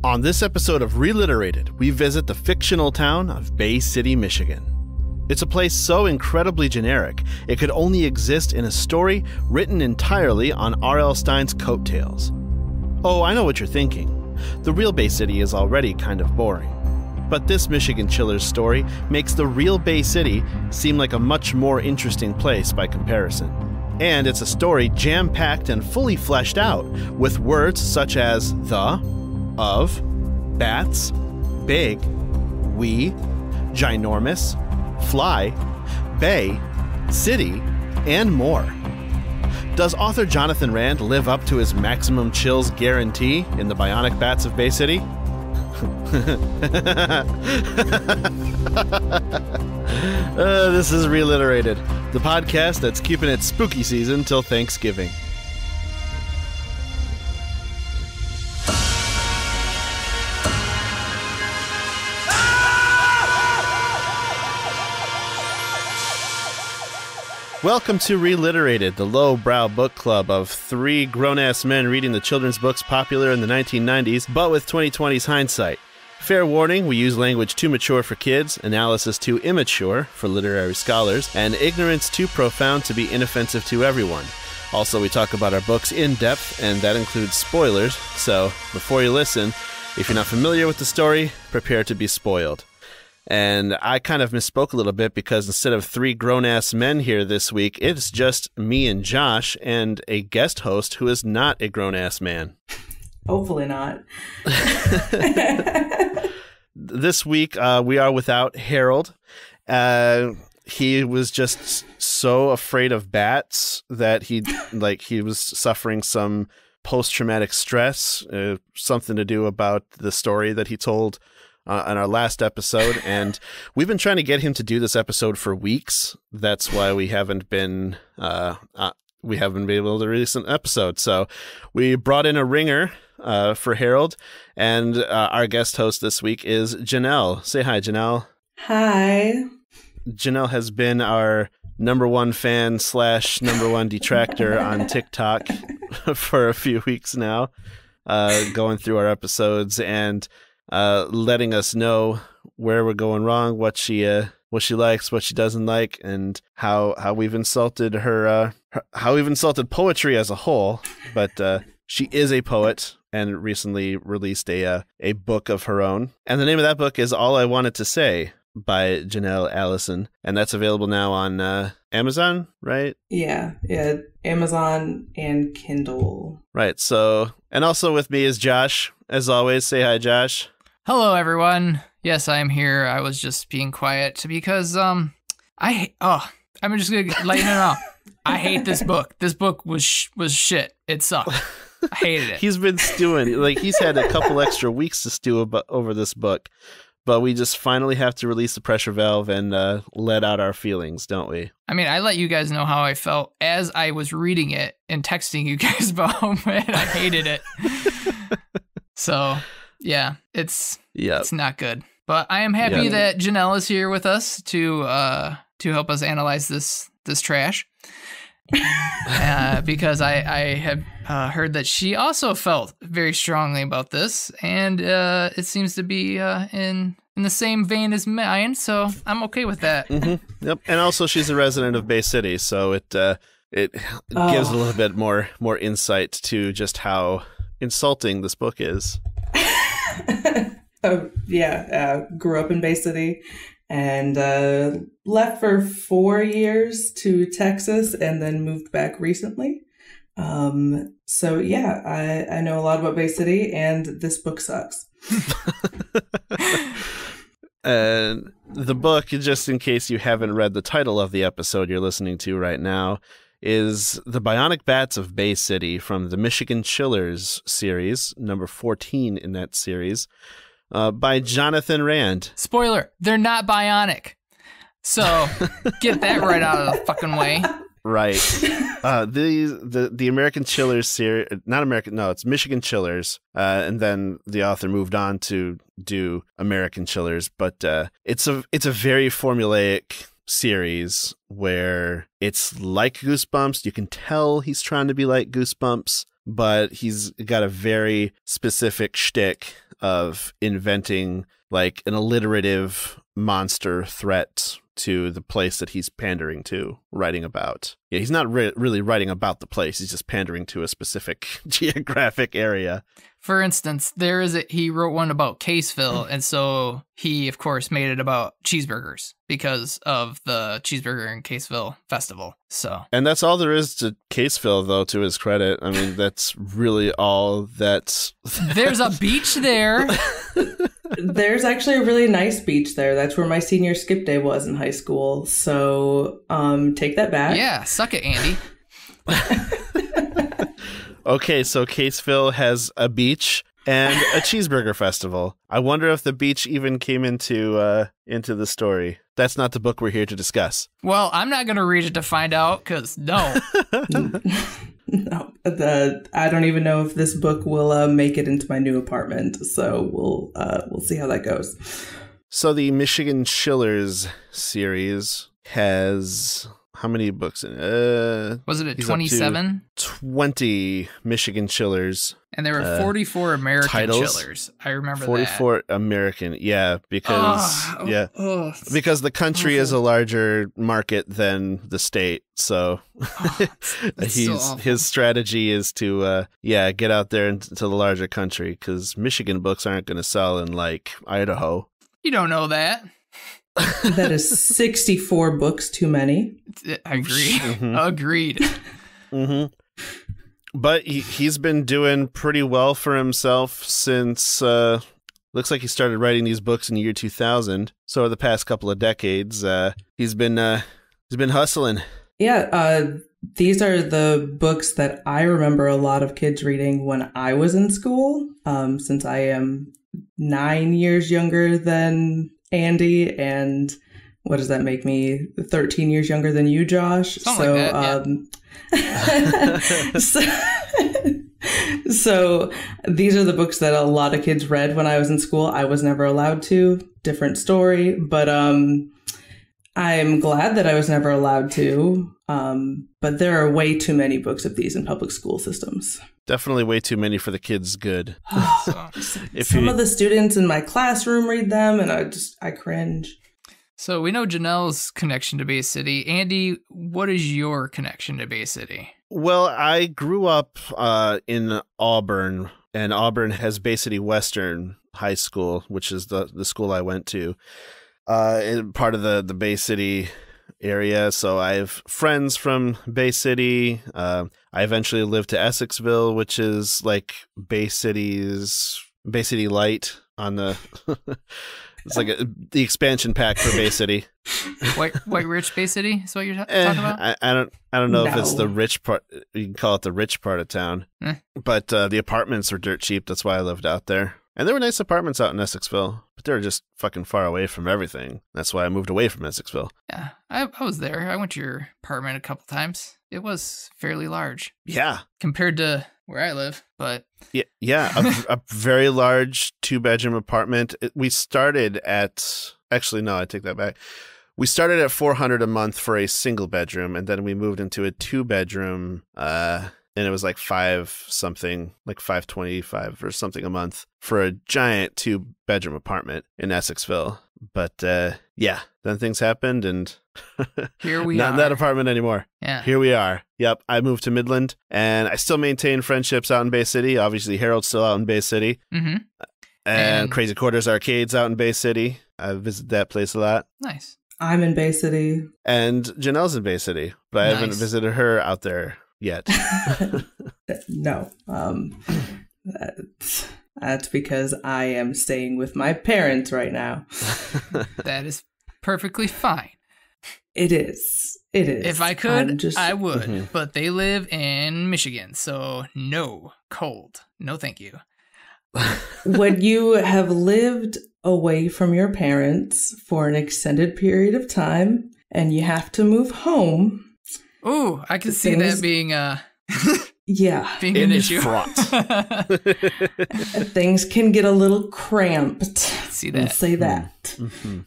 On this episode of ReLiterated, we visit the fictional town of Bay City, Michigan. It's a place so incredibly generic, it could only exist in a story written entirely on R.L. Stine's coattails. Oh, I know what you're thinking. The real Bay City is already kind of boring. But this Michigan Chiller's story makes the real Bay City seem like a much more interesting place by comparison. And it's a story jam-packed and fully fleshed out with words such as the, of, bats, big, we, ginormous, fly, bay, city, and more. Does author Jonathan Rand live up to his maximum chills guarantee in the Bionic Bats of Bay City? This is ReLiterated, the podcast that's keeping it spooky season till Thanksgiving. Welcome to ReLiterated, the lowbrow book club of three grown-ass men reading the children's books popular in the 1990s, but with 2020's hindsight. Fair warning, we use language too mature for kids, analysis too immature for literary scholars, and ignorance too profound to be inoffensive to everyone. Also, we talk about our books in depth, and that includes spoilers, so before you listen, if you're not familiar with the story, prepare to be spoiled. And I kind of misspoke a little bit because instead of three grown-ass men here this week, it's just me and Josh and a guest host who is not a grown-ass man. Hopefully not. This week, we are without Harold. He was just so afraid of bats that he was suffering some post-traumatic stress, something to do about the story that he told on our last episode, and we've been trying to get him to do this episode for weeks. That's why we haven't been able to release an episode. So we brought in a ringer for Harold, and our guest host this week is Janelle. Say hi, Janelle. Hi. Janelle has been our number one fan / number one detractor on TikTok for a few weeks now, going through our episodes and letting us know where we're going wrong, what she likes, what she doesn't like, and how we've insulted her, how we've insulted poetry as a whole. But she is a poet and recently released a book of her own. And the name of that book is All I Wanted to Say by Janelle Allison. And that's available now on Amazon, right? Yeah, Amazon and Kindle. Right. So, and also with me is Josh. As always, say hi, Josh. Hello, everyone. Yes, I am here. I was just being quiet because I'm just gonna let you know. I hate this book. This book was shit. It sucked. I hated it. He's been stewing. He's had a couple extra weeks to stew over this book, but we just finally have to release the pressure valve and let out our feelings, don't we? I mean, I let you guys know how I felt as I was reading it and texting you guys about it. I hated it. So, yeah, it's not good. But I am happy that Janelle is here with us to help us analyze this trash. Because I have heard that she also felt very strongly about this, and it seems to be in the same vein as mine, so I'm okay with that. Mm-hmm. Yep, and also she's a resident of Bay City, so it gives a little bit more insight to just how insulting this book is. Grew up in Bay City and left for 4 years to Texas and then moved back recently. I know a lot about Bay City, and this book sucks. And the book, just in case you haven't read the title of the episode you're listening to right now, is The Bionic Bats of Bay City from the Michigan Chillers series, number 14 in that series, by Jonathan Rand. Spoiler, they're not bionic. So get that right out of the fucking way. Right. The American Chillers series, it's Michigan Chillers. And then the author moved on to do American Chillers, but it's a very formulaic series where it's like Goosebumps. You can tell he's trying to be like Goosebumps, but he's got a very specific shtick of inventing like an alliterative monster threat to the place that he's pandering to, writing about. Yeah, he's not really writing about the place. He's just pandering to a specific geographic area. For instance, he wrote one about Caseville, and so he, of course, made it about cheeseburgers because of the Cheeseburger in Caseville festival. And that's all there is to Caseville, though, to his credit. I mean, that's really all that's... There's a beach there. There's actually a really nice beach there. That's where my senior skip day was in high school. So take that back. Yeah, suck it, Andy. Okay, so Caseville has a beach and a cheeseburger festival. I wonder if the beach even came into the story. That's not the book we're here to discuss. Well, I'm not going to read it to find out, because no. No, I don't even know if this book will make it into my new apartment. So we'll see how that goes. So the Michigan Chillers series has... how many books in it? Was it 27? 20 Michigan Chillers. And there were 44 American titles. Chillers. I remember 44 American, yeah, because because the country is a larger market than the state. So his strategy is to get out there into the larger country, because Michigan books aren't going to sell in like Idaho. You don't know that. That is 64 books too many. Agreed. Mm-hmm. Agreed. Mm-hmm. But he's been doing pretty well for himself since looks like he started writing these books in the year 2000. So the past couple of decades, he's been hustling. Yeah, these are the books that I remember a lot of kids reading when I was in school. Since I am 9 years younger than Andy, and what does that make me? 13 years younger than you, Josh. Something like that, yeah. So these are the books that a lot of kids read when I was in school. I was never allowed to. Different story, but I'm glad that I was never allowed to. But there are way too many books of these in public school systems. Definitely way too many for the kids' good. Some of the students in my classroom read them, and I cringe. So we know Janelle's connection to Bay City. Andy, what is your connection to Bay City? Well, I grew up in Auburn, and Auburn has Bay City Western High School, which is the school I went to, part of the Bay City area. So I have friends from Bay City. I eventually lived to Essexville, which is like Bay City Light on the... It's like the expansion pack for Bay City. White rich Bay City is what you're talking about? I don't know if it's the rich part. You can call it the rich part of town. But the apartments were dirt cheap. That's why I lived out there. And there were nice apartments out in Essexville, but they were just fucking far away from everything. That's why I moved away from Essexville. Yeah, I was there. I went to your apartment a couple times. It was fairly large. Yeah. Compared to where I live, but... Yeah, a very large 2-bedroom apartment. We started at... Actually, no, I take that back. We started at $400 a month for a single bedroom, and then we moved into a 2-bedroom, and it was like $525 or something a month for a giant 2-bedroom apartment in Essexville. But yeah, then things happened, and here we are. Not in that apartment anymore. Yeah, here we are. Yep, I moved to Midland, and I still maintain friendships out in Bay City. Obviously, Harold's still out in Bay City. Mm-hmm. And Crazy Quarters Arcades out in Bay City. I visit that place a lot. Nice. I'm in Bay City. And Janelle's in Bay City, but I haven't visited her out there yet. No. That's because I am staying with my parents right now. That is perfectly fine. It is. If I could, I would. But they live in Michigan, so no. Cold. No, thank you. When you have lived away from your parents for an extended period of time and you have to move home. Ooh, I can see that being yeah, being an issue. Things can get a little cramped. See that? I'll say that. Mm-hmm.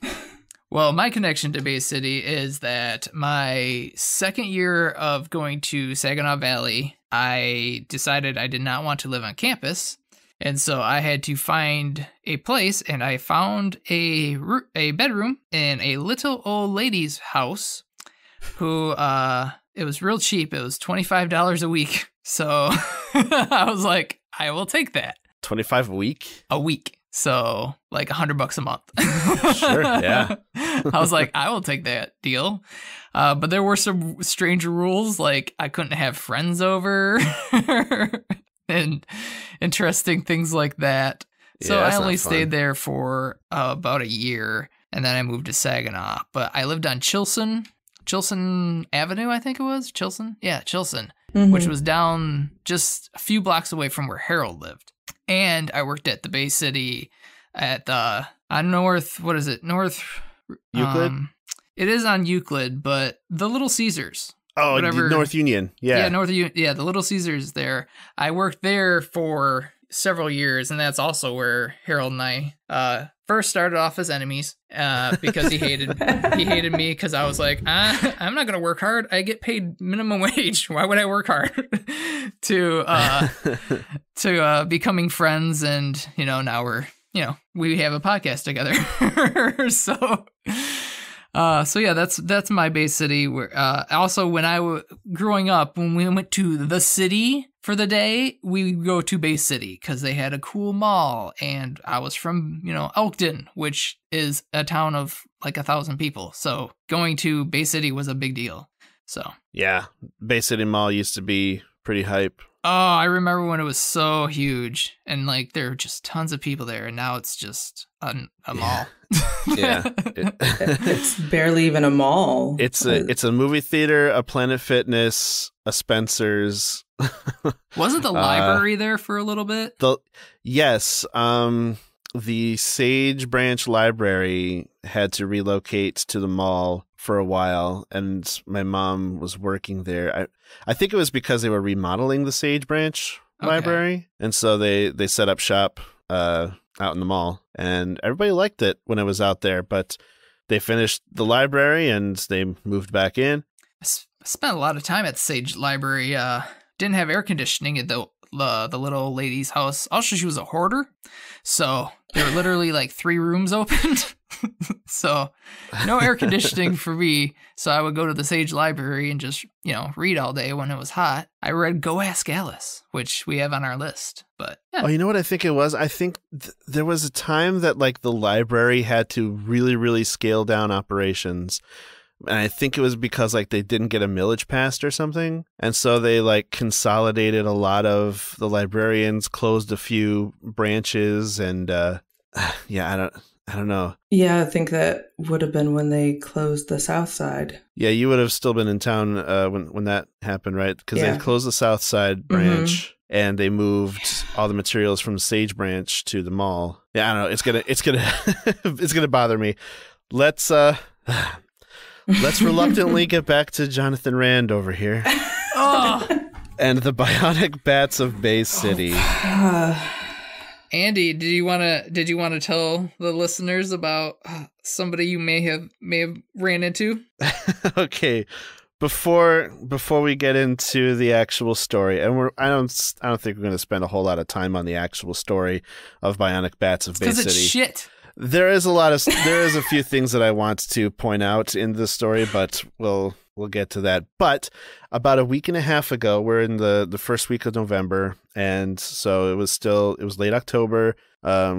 Well, my connection to Bay City is that my second year of going to Saginaw Valley, I decided I did not want to live on campus. And so I had to find a place, and I found a bedroom in a little old lady's house who, it was real cheap. It was $25 a week. So I was like, I will take that. 25 a week? A week. So like $100 a month. Sure, yeah. I was like, I will take that deal. But there were some strange rules, like I couldn't have friends over and interesting things like that. So I only stayed there for about a year, and then I moved to Saginaw. But I lived on Chilson Avenue, I think it was. Chilson? Yeah, Chilson, which was down just a few blocks away from where Harold lived. And I worked at the Bay City at on North, what is it? North Euclid? It is on Euclid, but the Little Caesars. Oh, North Union. Yeah. Yeah, the Little Caesars there. I worked there for several years, and that's also where Harold and I first started off as enemies because he hated me because I was like, I'm not going to work hard. I get paid minimum wage. Why would I work hard? to becoming friends, and now we have a podcast together. So yeah, that's my Bay City. Where also when growing up, when we went to the city for the day, we would go to Bay City because they had a cool mall, and I was from Elkton, which is a town of like 1,000 people. So going to Bay City was a big deal. So yeah, Bay City Mall used to be pretty hype. Oh, I remember when it was so huge, and like there were just tons of people there, and now it's just a mall. Yeah, it's barely even a mall. It's a movie theater, a Planet Fitness, a Spencer's. Wasn't the library there for a little bit? Yes. The Sage Branch Library had to relocate to the mall for a while, and my mom was working there. I think it was because they were remodeling the Sage Branch Library, and so they set up shop out in the mall, and everybody liked it when I was out there, but they finished the library and they moved back in. I spent a lot of time at the Sage Library. Didn't have air conditioning at the little old lady's house. Also, she was a hoarder, so there were literally like 3 rooms opened. So no air conditioning for me. So I would go to the Sage Library and just, read all day when it was hot. I read Go Ask Alice, which we have on our list. But yeah. Oh, you know what I think it was? I think there was a time that like the library had to really, really scale down operations. And I think it was because like they didn't get a millage passed or something. And so they like consolidated a lot of the librarians, closed a few branches, and yeah, I don't know. Yeah, I think that would have been when they closed the South Side. Yeah, you would have still been in town when that happened, right? Because they closed the South Side branch, and they moved all the materials from Sage Branch to the mall. Yeah, I don't know. It's gonna it's gonna bother me. Let's reluctantly get back to Jonathan Rand over here. And the bionic bats of Bay City. Andy, did you want to tell the listeners about somebody you may have ran into? Okay, before we get into the actual story, and I don't think we're going to spend a whole lot of time on the actual story of bionic bats of Bay City. Because it's shit. There is a few things that I want to point out in the story, but we'll get to that. But about a week and a half ago, we're in the first week of November, and so it was late October.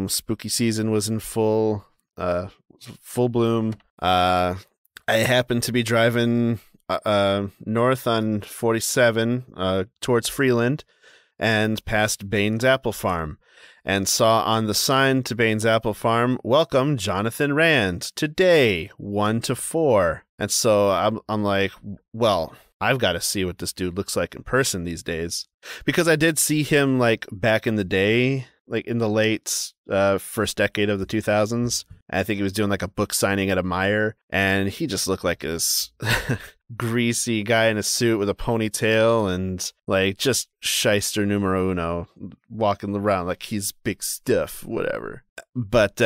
Spooky season was in full bloom. I happened to be driving north on 47 towards Freeland and past Bain's Apple Farm, and saw on the sign to Bain's Apple Farm, "Welcome, Jonathan Rand, today, 1 to 4. And so I'm like, well, I've got to see what this dude looks like in person these days. Because I did see him like back in the day, like in the late first decade of the 2000s. I think he was doing like a book signing at a Meijer, and he just looked like this greasy guy in a suit with a ponytail and like just shyster numero uno, walking around like he's big stuff, whatever. But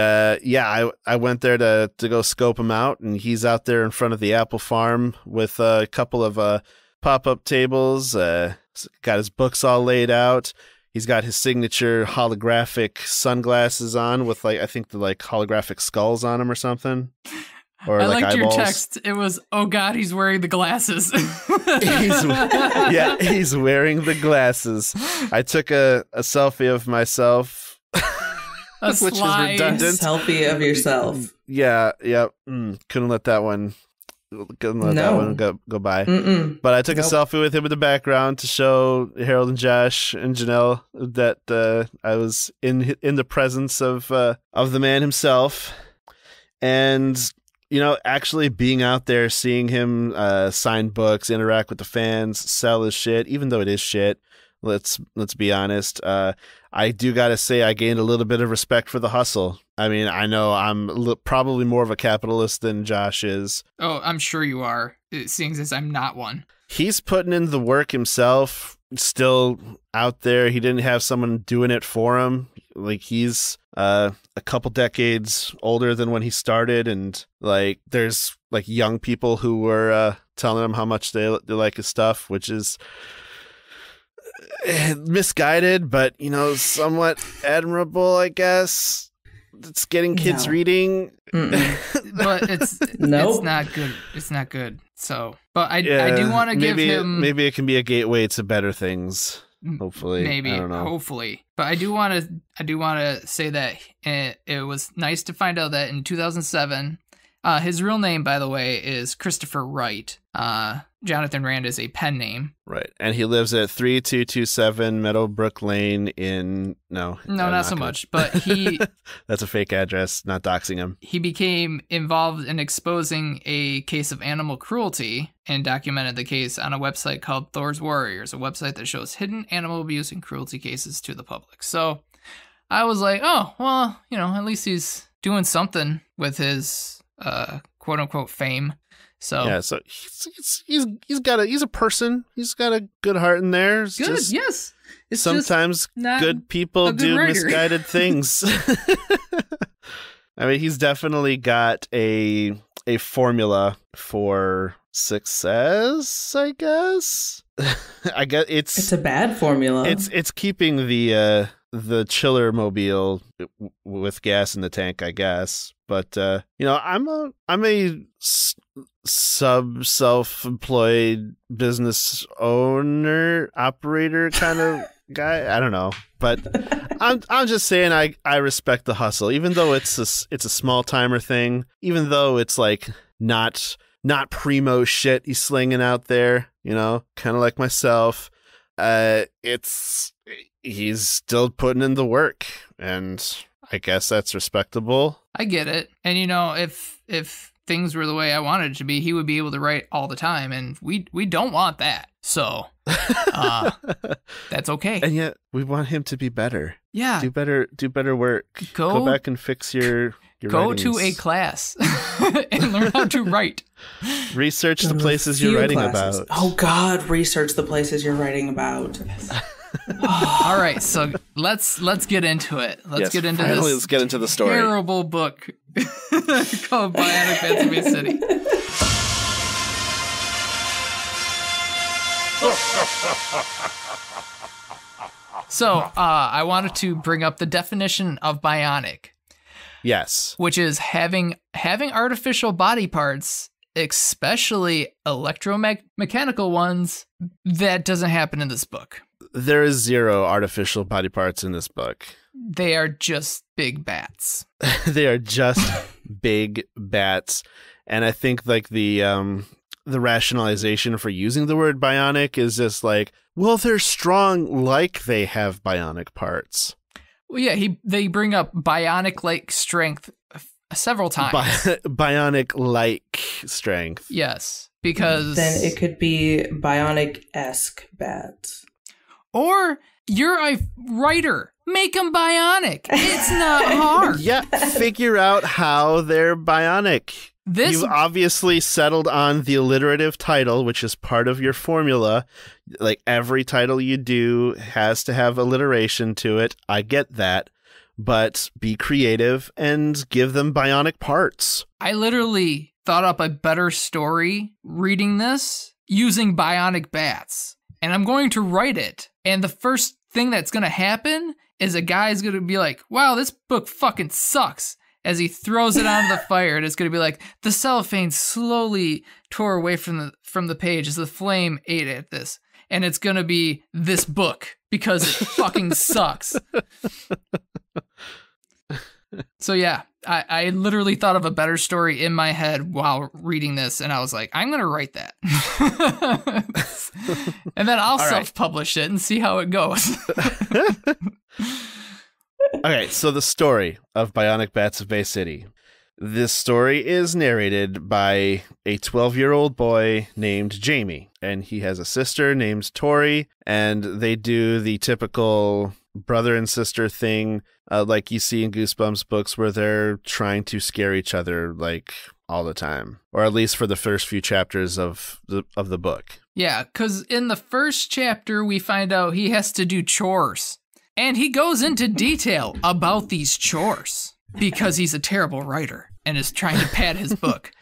yeah, I went there to go scope him out, and he's out there in front of the apple farm with a couple of pop-up tables, got his books all laid out. He's got his signature holographic sunglasses on with I think the holographic skulls on him or something. Or I liked eyeballs. your text. It was, oh God, he's wearing the glasses. He's wearing the glasses. I took a selfie of myself, which is redundant. A selfie of yourself. Yeah. Couldn't let that one go by. But I took a selfie with him in the background to show Harold and Josh and Janelle that I was in the presence of the man himself. And actually being out there, seeing him sign books, interact with the fans, sell his shit, even though it is shit. Let's be honest. I do gotta say I gained a little bit of respect for the hustle. I mean, I know I'm probably more of a capitalist than Josh is. Oh, I'm sure you are, seeing as I'm not one. He's putting in the work himself, still out there. He didn't have someone doing it for him. He's a couple decades older than when he started, and there's young people who were telling him how much they like his stuff, which is misguided, but somewhat admirable, I guess. It's getting kids reading. But it's not good. It's not good. So, but I do want to give him. Maybe it can be a gateway to better things. Hopefully, maybe, I don't know. Hopefully, but I do want to say that it was nice to find out that in 2007, his real name, by the way, is Christopher Wright. Jonathan Rand is a pen name. Right. And he lives at 3227 Meadowbrook Lane not so much, but he... That's a fake address, not doxing him. He became involved in exposing a case of animal cruelty and documented the case on a website called Thor's Warriors, a website that shows hidden animal abuse and cruelty cases to the public. So I was like, oh, well, at least he's doing something with his quote-unquote fame. So yeah, so he's a person. He's got a good heart in there. Yes. It's sometimes good people do misguided things. I mean, he's definitely got a formula for success, I guess. I guess it's a bad formula. It's keeping the chiller mobile with gas in the tank, I guess. But I'm a self-employed business owner, operator kind of guy. I don't know, but I'm just saying I respect the hustle, even though it's a small timer thing, even though it's not primo shit he's slinging out there, kind of like myself. He's still putting in the work, and I guess that's respectable. I get it. And if things were the way I wanted it to be, he would be able to write all the time, and we don't want that. So that's okay. And yet we want him to be better. Yeah. Do better work. Go back and fix your go writings. to a class and learn how to write. Research the places you're writing about. Oh God, research the places you're writing about. All right, so let's get into it. Let's get into the story. Terrible book called Bionic Bats in Bay City. So, I wanted to bring up the definition of bionic. Yes. Which is having artificial body parts, especially electromechanical ones. That doesn't happen in this book. There is 0 artificial body parts in this book. They are just big bats. They are just big bats. And I think the rationalization for using the word bionic is just well, they're strong like they have bionic parts. Well, yeah, they bring up bionic-like strength several times. Bionic-like strength. Yes, because... Then it could be bionic-esque bats. Or you're a writer. Make them bionic. It's not hard. Yeah, figure out how they're bionic. You've obviously settled on the alliterative title, which is part of your formula. Every title you do has to have alliteration to it. I get that. But be creative and give them bionic parts. I literally thought up a better story reading this using bionic bats. And I'm going to write it. And the first thing that's going to happen is a guy's going to be like, wow, this book fucking sucks. As he throws it onto the fire, and it's going to be like, the cellophane slowly tore away from the page as the flame ate at this. And it's going to be this book because it fucking sucks. So yeah, I literally thought of a better story in my head while reading this, and I was like, I'm going to write that. And then I'll self-publish it and see how it goes. Okay, so the story of Bionic Bats of Bay City. This story is narrated by a 12-year-old boy named Jamie, and he has a sister named Tori, and they do the typical brother and sister thing like you see in Goosebumps books where they're trying to scare each other like all the time, or at least for the first few chapters of the book. Yeah, because in the first chapter, we find out he has to do chores. And he goes into detail about these chores because he's a terrible writer and is trying to pad his book.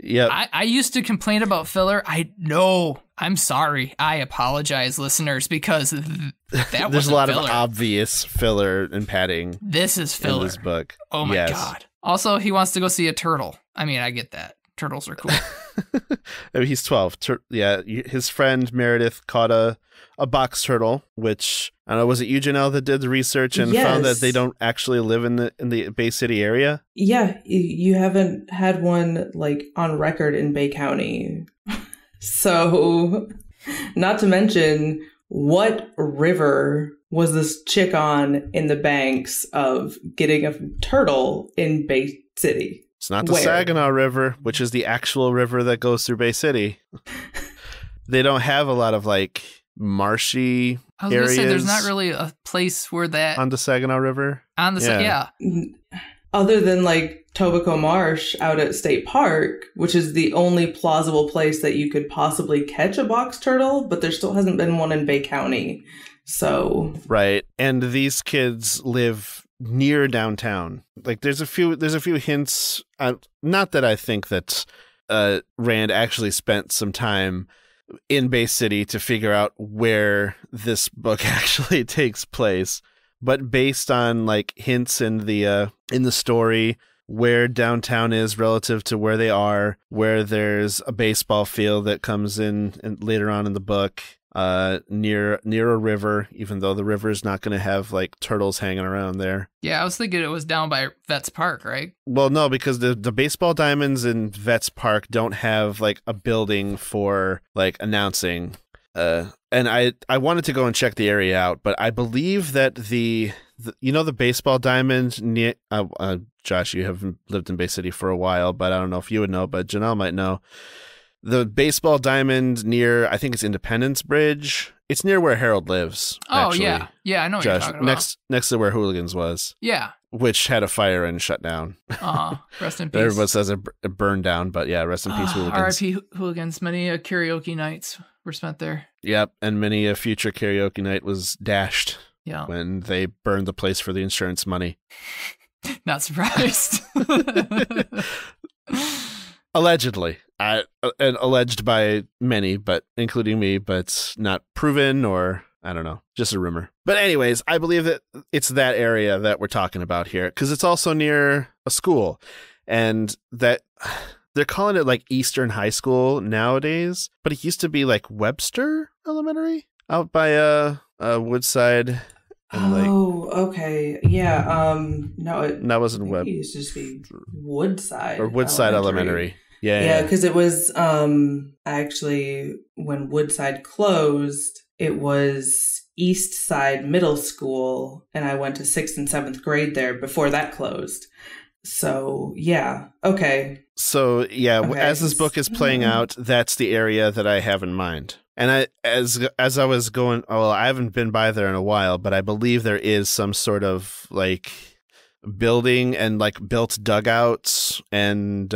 Yeah, I used to complain about filler. I know. I'm sorry. I apologize, listeners, because that there's a lot of obvious filler and padding. This is filler in this book. Oh my God. Also, he wants to go see a turtle. I mean, I get that. Turtles are cool. I mean, he's 12. His friend Meredith caught a box turtle, which I don't know. Was it you, Janelle, that did the research and found that they don't actually live in the Bay City area? Yeah, you haven't had one like on record in Bay County. So, not to mention, what river was this chick on in the banks of getting a turtle in Bay City? It's not the Saginaw River, which is the actual river that goes through Bay City. They don't have a lot of like marshy I was areas. Gonna say there's not really a place where that on the Saginaw River. On the yeah. Other than like Tobacco Marsh out at State Park, which is the only plausible place that you could possibly catch a box turtle, but there still hasn't been one in Bay County. So right, and these kids live near downtown. Like there's a few hints. Not that I think that Rand actually spent some time in Bay City to figure out where this book actually takes place, but based on like hints in the story, where downtown is relative to where they are, where there's a baseball field that comes in and later on in the book, near a river, even though the river is not going to have like turtles hanging around there. Yeah, I was thinking it was down by Vets Park, right? Well, no, because the baseball diamonds in Vets Park don't have like a building for like announcing. And I wanted to go and check the area out, but I believe that the baseball diamond near Josh, you haven't lived in Bay City for a while, but I don't know if you would know, but Janelle might know. The baseball diamond near, I think it's Independence Bridge. It's near where Harold lives. Oh, actually. Yeah, I know what Josh, you're talking about. Next to where Hooligans was. Yeah. Which had a fire and shut down. Rest in peace. Everyone says it burned down, but yeah, rest in peace, Hooligans. R.I.P. Hooligans. Many karaoke nights were spent there. Yep, and many a future karaoke night was dashed when they burned the place for the insurance money. Not surprised. Allegedly. And alleged by many, but including me, but not proven, or I don't know, just a rumor. But anyways, I believe that it's that area that we're talking about here, because it's also near a school, and that they're calling it like Eastern High School nowadays, but it used to be like Webster Elementary out by Woodside. Okay. Yeah. No, that wasn't It used to just be Woodside. Or Woodside Elementary. Yeah, because it was actually when Woodside closed, it was East Side Middle School, and I went to 6th and 7th grade there before that closed. So, yeah. Okay. So, yeah, as this book is playing out, that's the area that I have in mind. And as I was going, I haven't been by there in a while, but I believe there is some sort of like building and like built dugouts and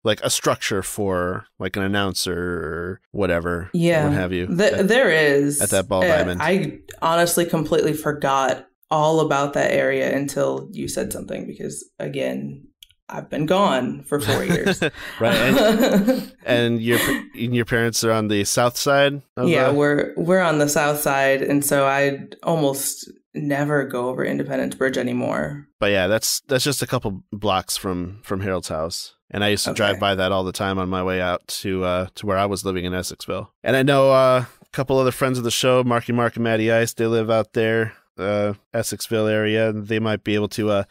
like a structure for like an announcer or whatever. Yeah. What have you. There is. At that ball diamond. I honestly completely forgot all about that area until you said something, because again, I've been gone for 4 years. Right. And your parents are on the south side? We're on the south side. And so I almost never go over Independence Bridge anymore. But yeah, that's just a couple blocks from Harold's house. And I used to drive by that all the time on my way out to where I was living in Essexville. And I know a couple other friends of the show, Marky Mark and Matty Ice, they live out there, Essexville area, and they might be able to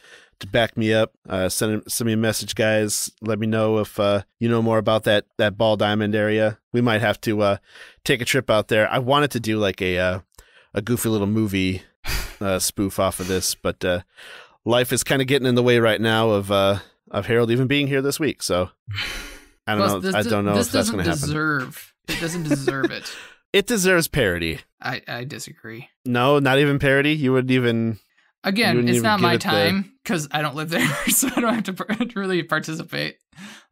back me up. Send me a message, guys. Let me know if you know more about that Ball Diamond area. We might have to take a trip out there. I wanted to do like a goofy little movie spoof off of this, but life is kind of getting in the way right now of Harold even being here this week. So I don't know. I don't know if that's going to happen. It doesn't deserve it. It deserves parody. I disagree. No, not even parody. You wouldn't even. Again, it's not my time because I don't live there, so I don't have to really participate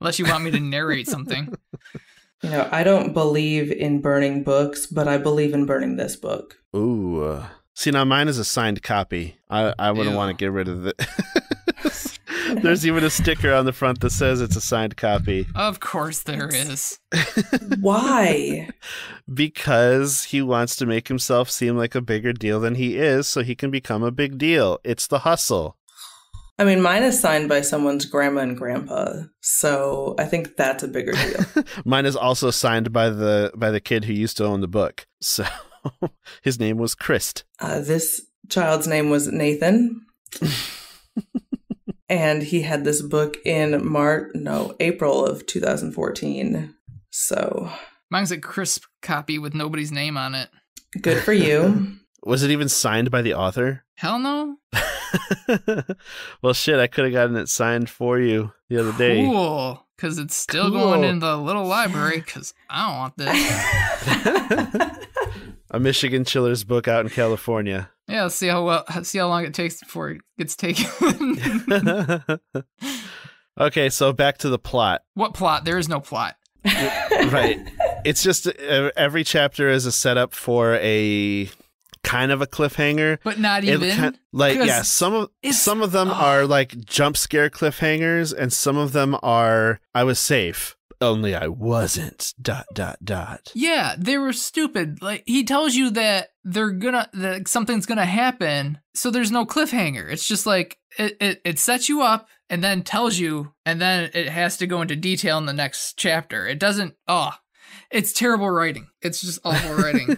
unless you want me to narrate something. I don't believe in burning books, but I believe in burning this book. Ooh. See, now mine is a signed copy. I wouldn't want to get rid of it. There's even a sticker on the front that says it's a signed copy. Of course there is. Why? Because he wants to make himself seem like a bigger deal than he is so he can become a big deal. It's the hustle. I mean, mine is signed by someone's grandma and grandpa, so I think that's a bigger deal. Mine is also signed by the kid who used to own the book. So his name was Christ. This child's name was Nathan. And he had this book in April of 2014. So mine's a crisp copy with nobody's name on it. Good for you. Was it even signed by the author? Hell no. Well, shit, I could have gotten it signed for you the other day. Cool, because it's still going in the little library, because I don't want this. A Michigan Chiller's book out in California. Yeah, let's see how long it takes before it gets taken. Okay, so back to the plot. What plot? There is no plot. Right. It's just every chapter is a setup for a kind of a cliffhanger, but not even. Some of them are like jump scare cliffhangers, and some of them are I was safe. Only I wasn't. ... Yeah, they were stupid. Like he tells you that that something's gonna happen, so there's no cliffhanger. It's just like it sets you up and then tells you, and then it has to go into detail in the next chapter. It doesn't. It's terrible writing. It's just awful writing.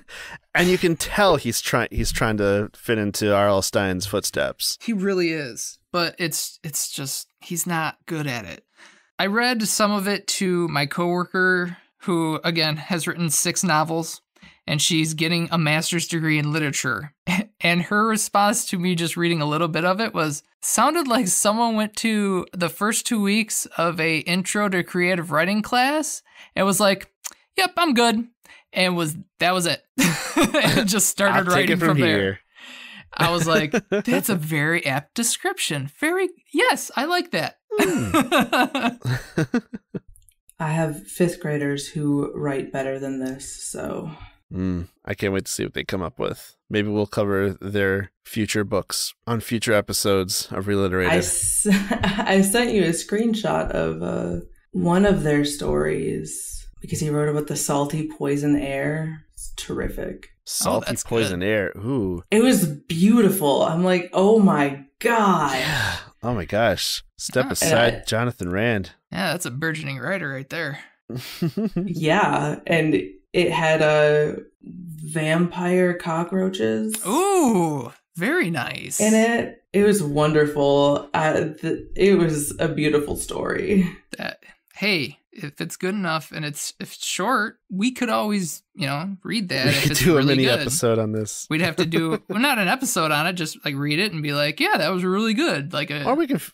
And you can tell he's trying to fit into R.L. Stine's footsteps. He really is, but it's just he's not good at it. I read some of it to my coworker who, again, has written 6 novels, and she's getting a master's degree in literature. And her response to me just reading a little bit of it sounded like someone went to the first 2 weeks of a intro to creative writing class and was like, yep, I'm good. And that was it. And just started writing from there. I was like, that's a very apt description. Yes, I like that. I have 5th graders who write better than this, so. I can't wait to see what they come up with. Maybe we'll cover their future books on future episodes of ReLiterated. I sent you a screenshot of one of their stories because he wrote about the salty poison air. It's terrific. Salty poison air. Ooh. It was beautiful. I'm like, oh my God. Yeah. Oh my gosh. Step aside, Jonathan Rand. Yeah, that's a burgeoning writer right there. Yeah, and it had vampire cockroaches. Ooh, very nice. In it. It was wonderful. It was a beautiful story. Hey, if it's good enough and if it's short, we could always, read that. We could do a mini episode on this. We'd have to do, not an episode on it, just like read it and be like, yeah, that was really good. Like a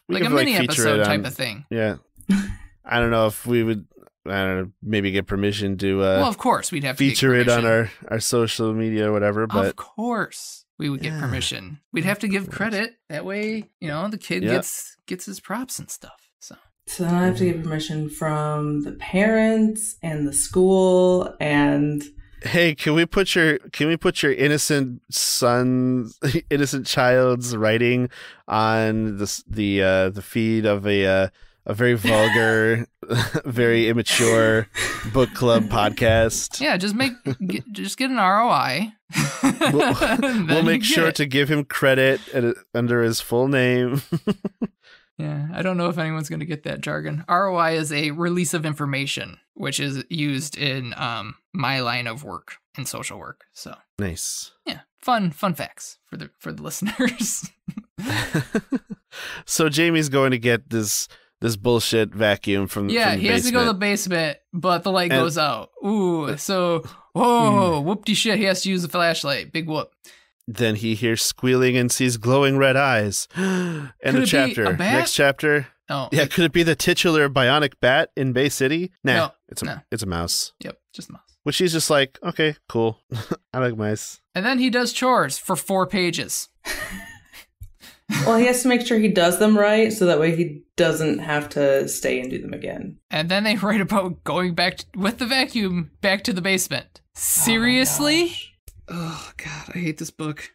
mini episode type of thing. Yeah. I don't know if we would, maybe get permission to well, of course, we'd have to feature it on our social media or whatever. But of course, we would get permission. We'd have to give credit. That way, the kid gets his props and stuff. So then I have to get permission from the parents and the school and. Hey, can we put your innocent child's writing on the feed of a a very vulgar, very immature book club podcast. Yeah, just get an ROI. We'll make sure to give him credit under his full name. Yeah, I don't know if anyone's going to get that jargon. ROI is a release of information, which is used in my line of work in social work. So nice. Yeah, fun facts for the listeners. So Jamie's going to get this bullshit vacuum from he has to go to the basement, but the light goes out. Ooh, so whoop-de shit, he has to use the flashlight. Big whoop. Then he hears squealing and sees glowing red eyes. End of chapter. Next chapter. Oh, yeah, could it be the titular bionic bat in Bay City? Nah, no, it's a mouse. Yep, just a mouse. Which he's just like, okay, cool. I like mice. And then he does chores for 4 pages. Well, he has to make sure he does them right, so that way he doesn't have to stay and do them again. And then they write about going back with the vacuum back to the basement. Seriously? Oh God, I hate this book.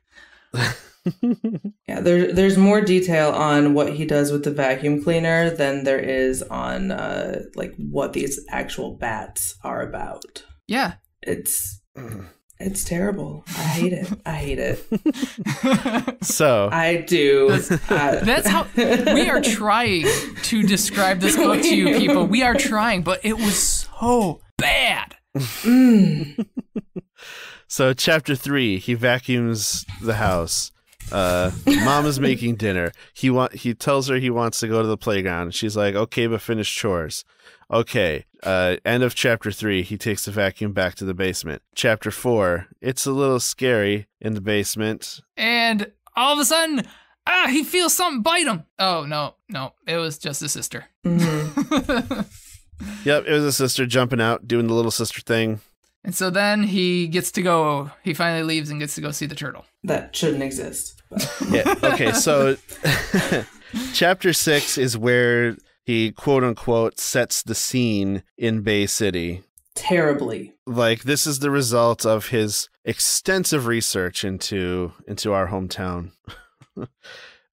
Yeah, there's more detail on what he does with the vacuum cleaner than there is on like what these actual bats are about. Yeah, it's terrible. I hate it. So I do. That's how we are trying to describe this book to you people. We are trying, but it was so bad. So chapter 3, he vacuums the house. Mom is making dinner. He tells her he wants to go to the playground. She's like, okay, but finish chores. Okay. End of chapter 3, he takes the vacuum back to the basement. Chapter 4, it's a little scary in the basement. And all of a sudden, he feels something bite him. Oh, no, it was just his sister. Mm-hmm. Yep, it was a sister jumping out, doing the little sister thing. And so then he finally leaves and gets to go see the turtle. That shouldn't exist. But. Yeah, okay, so chapter 6 is where he, quote unquote, sets the scene in Bay City. Terribly. Like, this is the result of his extensive research into our hometown.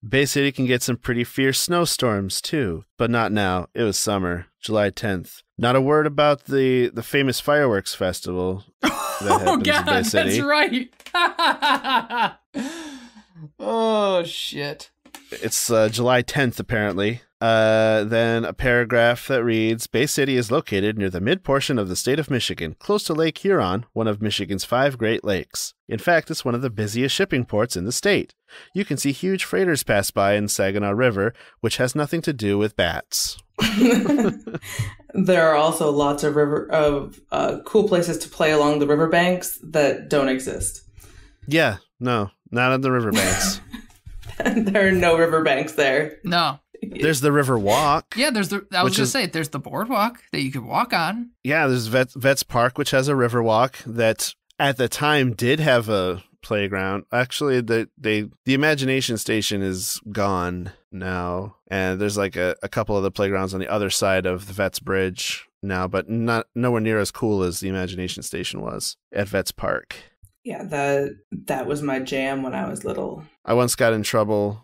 Bay City can get some pretty fierce snowstorms, too. But not now. It was summer, July 10th. Not a word about the famous fireworks festival that happens in Bay City. That's right. Oh, shit. It's July 10th, apparently. Then a paragraph that reads, Bay City is located near the mid-portion of the state of Michigan, close to Lake Huron, one of Michigan's 5 Great Lakes. In fact, it's one of the busiest shipping ports in the state. You can see huge freighters pass by in Saginaw River, which has nothing to do with bats. There are also lots of cool places to play along the riverbanks that don't exist. Yeah, no, not on the riverbanks. There are no riverbanks there. No. There's the river walk. Yeah, there's the boardwalk that you could walk on. Yeah, there's Vets Park, which has a river walk that at the time did have a playground. Actually, the Imagination Station is gone now, and there's like a couple of the playgrounds on the other side of the Vets Bridge now, but nowhere near as cool as the Imagination Station was at Vets Park. Yeah, that was my jam when I was little. I once got in trouble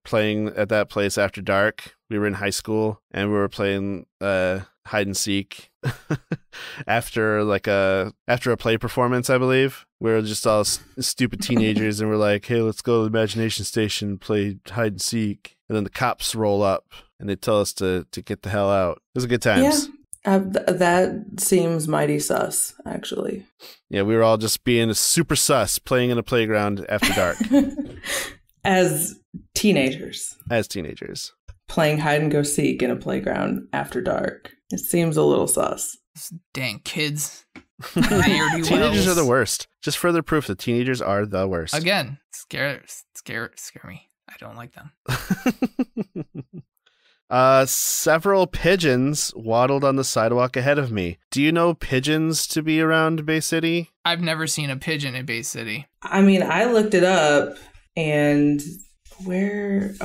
playing at that place after dark. We were in high school and we were playing hide and seek after a play performance, I believe. We were just all stupid teenagers and we're like, hey, let's go to the Imagination Station and play hide and seek. And then the cops roll up and they tell us to get the hell out. It was a good times. Yeah. That seems mighty sus, actually. Yeah, we were all just being super sus, playing in a playground after dark. As teenagers. Playing hide and go seek in a playground after dark. It seems a little sus. Dang kids. Teenagers are the worst. Just further proof that teenagers are the worst. Again, scare me. I don't like them. Several pigeons waddled on the sidewalk ahead of me. Do you know pigeons to be around Bay City? I've never seen a pigeon in Bay City. I mean, I looked it up, and there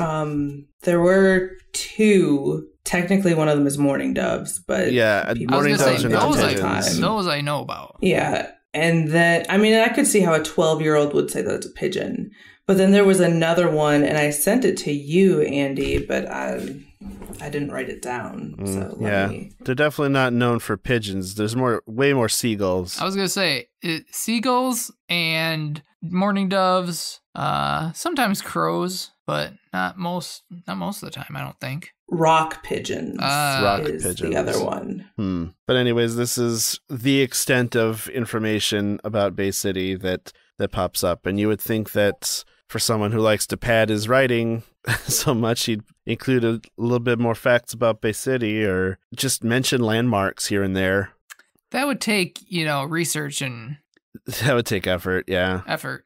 were 2. Technically, one of them is mourning doves, but yeah, mourning doves are not pigeons. Those I know about. Yeah, and then I could see how a 12-year-old would say that's a pigeon, but then there was another one, and I sent it to you, Andy, but I didn't write it down. So they're definitely not known for pigeons. There's way more seagulls. I was gonna say seagulls and mourning doves, sometimes crows, but not most of the time, I don't think. Rock pigeons is the other one. But anyways, this is the extent of information about Bay City that pops up. And you would think that for someone who likes to pad his writing so much, he'd include a little bit more facts about Bay City or just mention landmarks here and there. That would take, research and... That would take effort, yeah.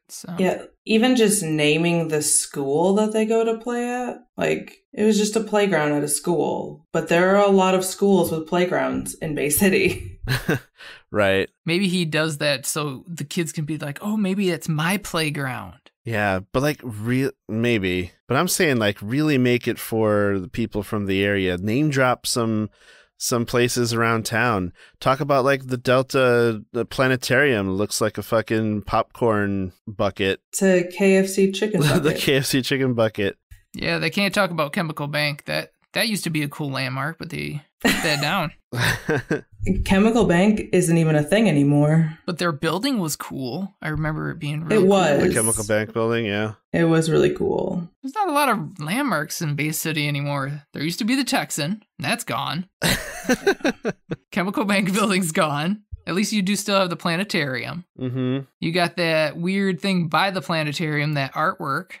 So. Yeah, even just naming the school that they go to play at. Like, it was just a playground at a school. But there are a lot of schools with playgrounds in Bay City. Right. Maybe he does that so the kids can be like, oh, maybe it's my playground. Yeah, but like, maybe. But I'm saying, like, really make it for the people from the area. Name drop some places around town. Talk about like the planetarium looks like a fucking popcorn bucket. It's a KFC chicken bucket. The KFC chicken bucket. Yeah, they can't talk about Chemical Bank. That used to be a cool landmark, but they put that down. Chemical Bank isn't even a thing anymore. But their building was cool. I remember it being really cool. It was. The Chemical Bank building, yeah. It was really cool. There's not a lot of landmarks in Bay City anymore. There used to be the Texan. That's gone. Chemical Bank building's gone. At least you do still have the planetarium. Mm-hmm. You got that weird thing by the planetarium, that artwork.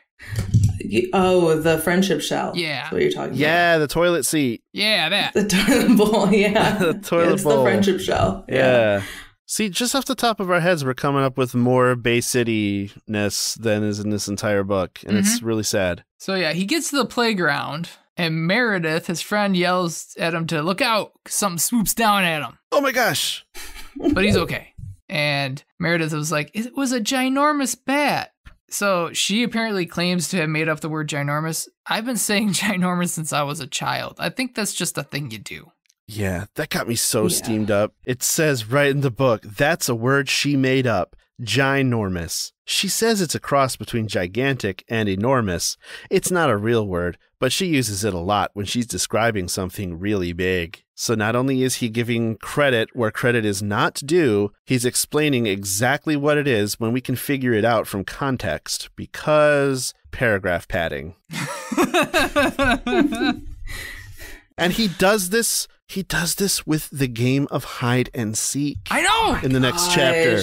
Oh, the friendship shell. Yeah. That's what you're talking about. Yeah, the toilet seat. Yeah, that. The toilet bowl, yeah. The toilet it's bowl. The friendship shell. Yeah. See, just off the top of our heads, we're coming up with more Bay City-ness than is in this entire book, and it's really sad. So yeah, he gets to the playground, and Meredith, his friend, yells at him to look out, 'cause something swoops down at him. Oh my gosh. But he's okay. And Meredith was like, it was a ginormous bat. So she apparently claims to have made up the word ginormous. I've been saying ginormous since I was a child. I think that's just a thing you do. Yeah, that got me so steamed up. It says right in the book, that's a word she made up. Ginormous. She says it's a cross between gigantic and enormous. It's not a real word, but she uses it a lot when she's describing something really big. So not only is he giving credit where credit is not due, he's explaining exactly what it is when we can figure it out from context, because paragraph padding. And he does this with the game of hide and seek. I know! In the next chapter.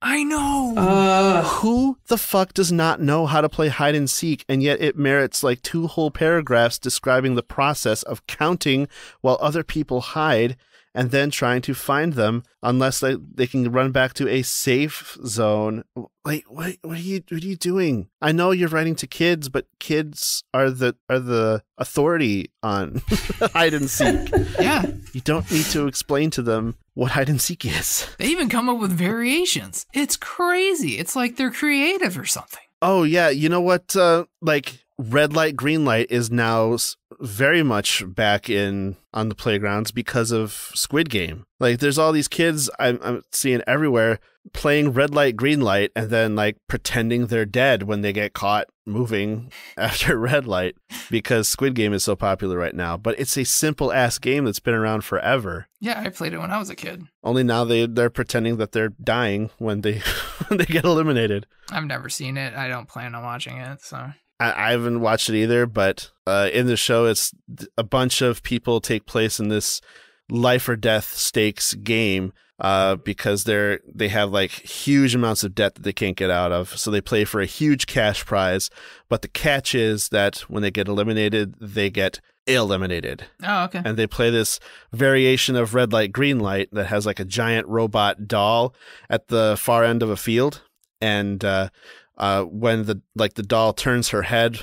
I know. Who the fuck does not know how to play hide and seek, and yet it merits like 2 whole paragraphs describing the process of counting while other people hide and then trying to find them unless they can run back to a safe zone. Like, what are you doing? I know you're writing to kids, but kids are the authority on hide and seek. Yeah. You don't need to explain to them what hide and seek is. They even come up with variations. It's crazy. It's like they're creative or something. Oh, yeah. You know what? Like, red light, green light is now very much back on the playgrounds because of Squid Game. Like, there's all these kids I'm seeing everywhere playing red light, green light, and then like pretending they're dead when they get caught moving after red light, because Squid Game is so popular right now. But it's a simple ass game that's been around forever. Yeah, I played it when I was a kid. Only now they're pretending that they're dying when they get eliminated. I've never seen it. I don't plan on watching it, so. I haven't watched it either, but in the show, it's a bunch of people take place in this life or death stakes game because they have like huge amounts of debt that they can't get out of. So they play for a huge cash prize. But the catch is that when they get eliminated, they get eliminated. Oh, okay. And they play this variation of red light, green light that has like a giant robot doll at the far end of a field. And when the doll turns her head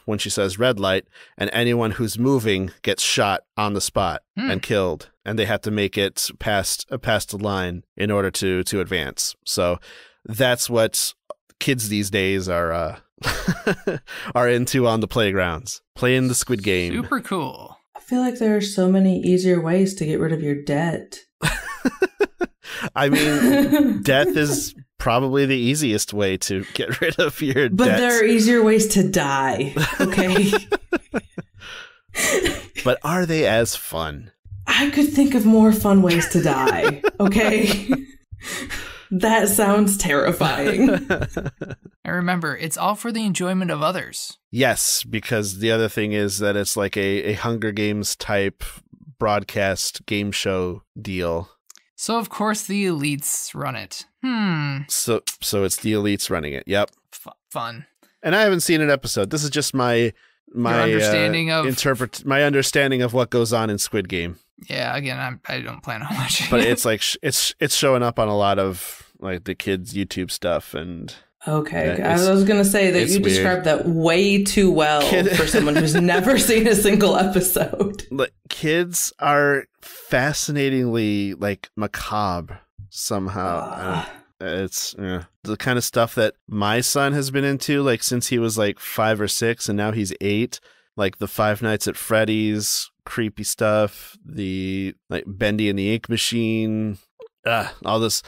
when she says red light, and anyone who's moving gets shot on the spot and killed, and they have to make it past the line in order to advance. So that's what kids these days are are into on the playgrounds, playing the Squid Game. Super cool. I feel like there are so many easier ways to get rid of your debt. I mean, death is probably the easiest way to get rid of your But debts. there are easier ways to die, okay? But are they as fun? I could think of more fun ways to die, okay? That sounds terrifying. I remember, it's all for the enjoyment of others. Yes, because the other thing is that it's like a Hunger Games type broadcast game show deal. So, of course, the elites run it. So it's the elites running it. Yep. Fun. And I haven't seen an episode. This is just my understanding my understanding of what goes on in Squid Game. Yeah, again, I don't plan on watching. But it's like it's showing up on a lot of like the kids' YouTube stuff and. Okay, I was going to say that you described that way too well for someone who's never seen a single episode. Kids are fascinatingly like macabre somehow. It's the kind of stuff that my son has been into like since he was like 5 or 6 and now he's 8. Like the Five Nights at Freddy's creepy stuff, the like Bendy and the Ink Machine. All this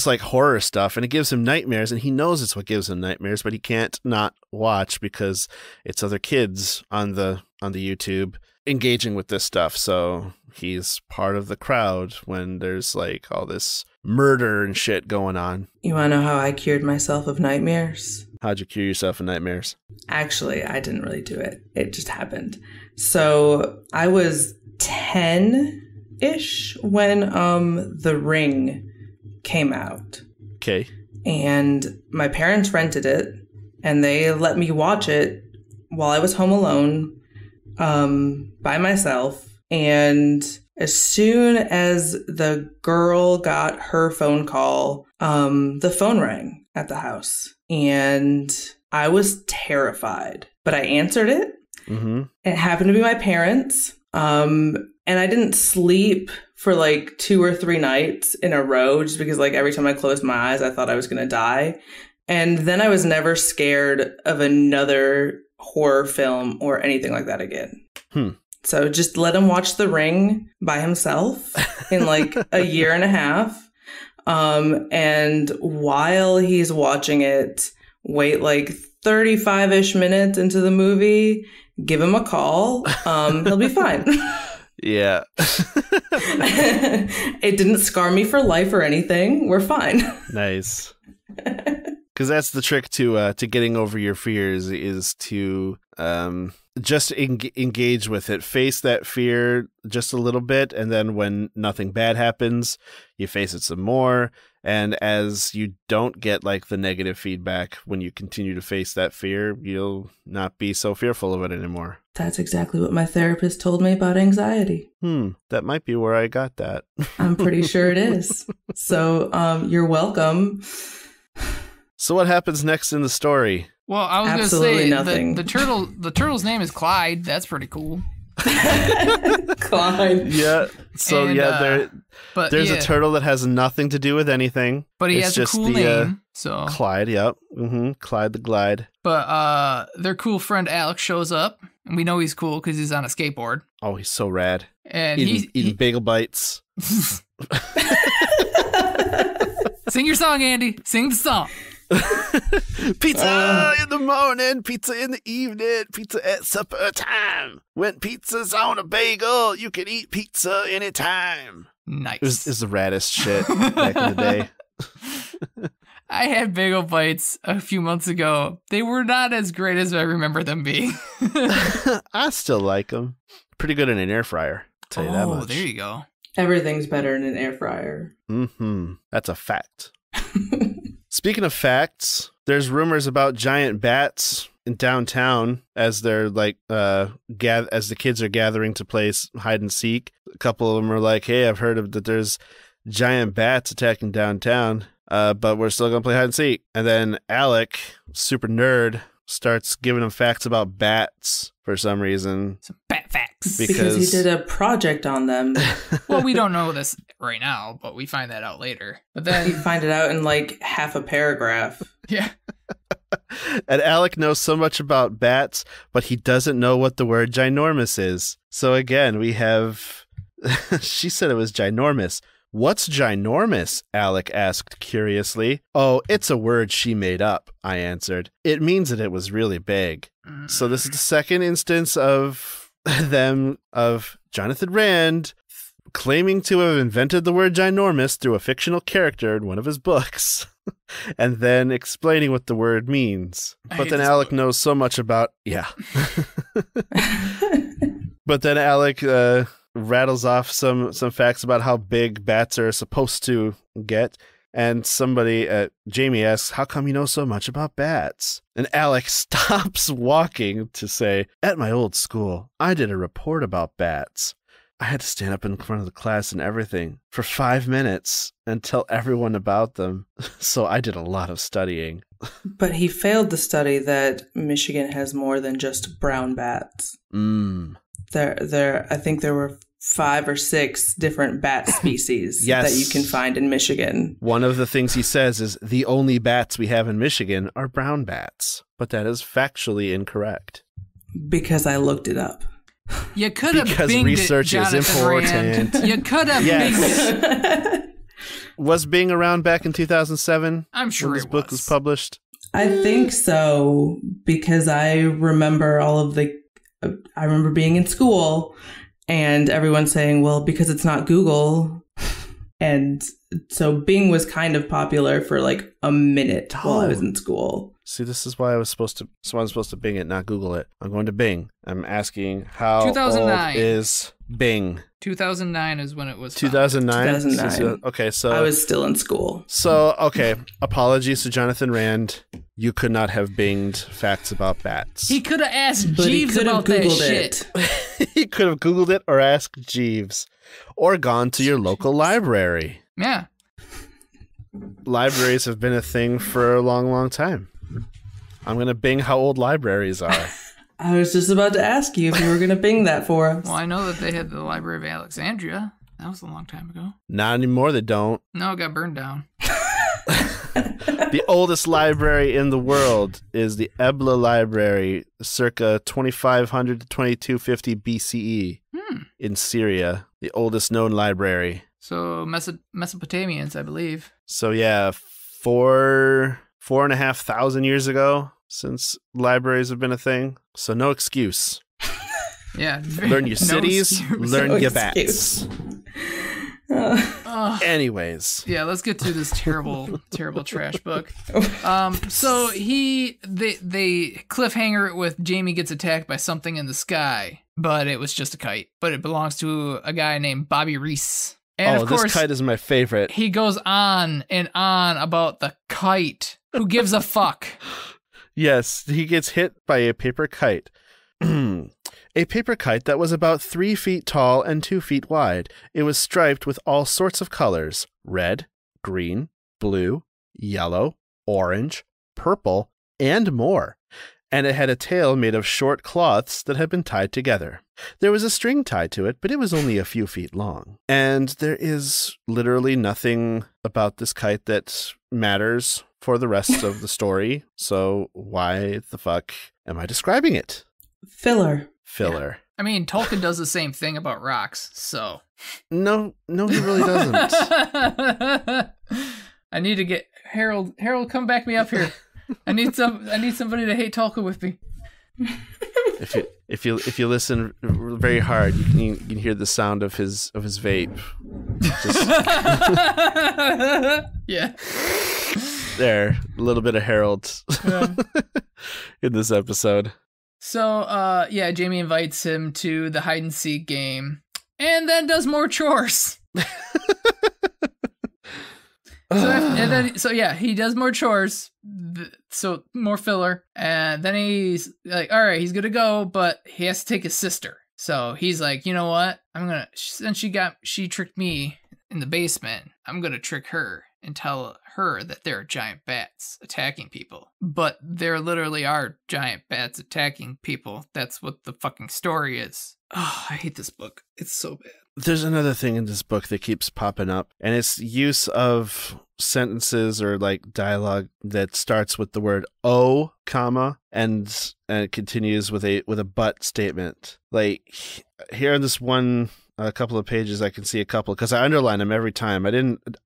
like horror stuff, and it gives him nightmares, and he knows it's what gives him nightmares, but he can't not watch because it's other kids on the YouTube engaging with this stuff. So he's part of the crowd when there's like all this murder and shit going on. You want to know how I cured myself of nightmares? How'd you cure yourself of nightmares? Actually, I didn't really do it. It just happened. So I was 10-ish when The Ring came out. Okay. And my parents rented it, and they let me watch it while I was home alone by myself. And as soon as the girl got her phone call, the phone rang at the house. And I was terrified, but I answered it. Mm-hmm. It happened to be my parents. And I didn't sleep for like 2 or 3 nights in a row just because like every time I closed my eyes, I thought I was going to die. And then I was never scared of another horror film or anything like that again. So just let him watch The Ring by himself in like a year and a half. And while he's watching it, wait like 35-ish minutes into the movie, give him a call. He'll be fine. Yeah. It didn't scar me for life or anything. We're fine. Nice. Because that's the trick to getting over your fears is to just engage with it. Face that fear just a little bit, and then when nothing bad happens, you face it some more. And as you don't get like the negative feedback when you continue to face that fear, you'll not be so fearful of it anymore. That's exactly what my therapist told me about anxiety. That might be where I got that. I'm pretty sure it is. So you're welcome. So what happens next in the story? Well, I was going to say nothing. The turtle's name is Clyde. That's pretty cool. Clyde. Yeah. So there's a turtle that has nothing to do with anything. But he has a cool name. So Clyde. Yep. Clyde the Glide. But their cool friend Alex shows up, and we know he's cool because he's on a skateboard. Oh, he's so rad. And eating bagel bites. Sing your song, Andy. Sing the song. Pizza in the morning, pizza in the evening, pizza at supper time. When pizza's on a bagel, you can eat pizza anytime. Nice. It was the raddest shit back in the day. I had bagel bites a few months ago. They were not as great as I remember them being. I still like them. Pretty good in an air fryer. I'll tell you that much. Oh, there you go. Everything's better in an air fryer. That's a fact. Speaking of facts, there's rumors about giant bats in downtown as they're like as the kids are gathering to play hide and seek. A couple of them are like, "Hey, I've heard that there's giant bats attacking downtown, but we're still gonna play hide and seek." And then Alec, super nerd, starts giving them facts about bats for some reason. Some bat facts. Because he did a project on them. Well, we don't know this right now, but we find that out later. But then you find it out in like half a paragraph. Yeah. And Alec knows so much about bats, but he doesn't know what the word ginormous is. So again, we have... She said it was ginormous. What's ginormous? Alec asked curiously. Oh, it's a word she made up, I answered. It means that it was really big. So this is the second instance of them of Jonathan Rand claiming to have invented the word ginormous through a fictional character in one of his books, and then explaining what the word means. But then Alec knows so much about... Yeah. But then Alec rattles off some facts about how big bats are supposed to get. And Jamie asks, how come you know so much about bats? And Alec stops walking to say, at my old school, I did a report about bats. I had to stand up in front of the class and everything for 5 minutes and tell everyone about them. So I did a lot of studying. But he failed to study that Michigan has more than just brown bats. I think there were 5 or 6 different bat species that you can find in Michigan. One of the things he says is the only bats we have in Michigan are brown bats. But that is factually incorrect. Because I looked it up. You could have because binged research it, is important. Rand. You could have binged it. Was Bing around back in 2007? I'm sure when this book was published. I think so, because I remember I remember being in school and everyone saying, well, because it's not Google. And so Bing was kind of popular for like a minute while I was in school. See, this is why I was supposed to Bing it, not Google it. I'm going to Bing. I'm asking how 2009. old is Bing? 2009 is when it was 2009? 2009. Okay, so... I was still in school. So, okay. Apologies to Jonathan Rand. You could not have binged facts about bats. He could have asked Jeeves about that shit. He could have Googled it or asked Jeeves. Or gone to your local library. Yeah. Libraries have been a thing for a long, long time. I'm going to Bing how old libraries are. I was just about to ask you if you were going to Bing that for us. Well, I know that they had the Library of Alexandria. That was a long time ago. Not anymore, they don't. No, it got burned down. The oldest library in the world is the Ebla Library, circa 2500 to 2250 BCE in Syria, the oldest known library. So Mesopotamians, I believe. So yeah, 4,500 years ago since libraries have been a thing. So no excuse. Yeah. Learn your cities, learn your bats. Anyways. Yeah, let's get to this terrible, terrible trash book. So they cliffhanger it with Jamie gets attacked by something in the sky, but it was just a kite. But it belongs to a guy named Bobby Reese. And of course, this kite is my favorite. He goes on and on about the kite. Who gives a fuck? Yes, he gets hit by a paper kite. A paper kite that was about 3 feet tall and 2 feet wide. It was striped with all sorts of colors: red, green, blue, yellow, orange, purple, and more. And it had a tail made of short cloths that had been tied together. There was a string tied to it, but it was only a few feet long. And there is literally nothing about this kite that matters for the rest of the story. So why the fuck am I describing it? Filler. Yeah. I mean, Tolkien does the same thing about rocks, so. No, he really doesn't. I need to get Harold, come back me up here. I need somebody to hate Tolkien with me. If you listen very hard, you can hear the sound of his vape. Yeah. There, a little bit of Harold in this episode. So, Jamie invites him to the hide and seek game, and then does more chores. He does more chores. So more filler, and then he's like, all right, he's gonna go, but he has to take his sister. So he's like, you know what? Since she tricked me in the basement, I'm gonna trick her and tell her that there are giant bats attacking people. But there literally are giant bats attacking people. That's what the fucking story is. Oh, I hate this book. It's so bad. There's another thing in this book that keeps popping up, and it's use of sentences or like dialogue that starts with the word "oh," comma, and it continues with a but statement. Like here in this one a couple of pages, I can see a couple because I underline them every time. I didn't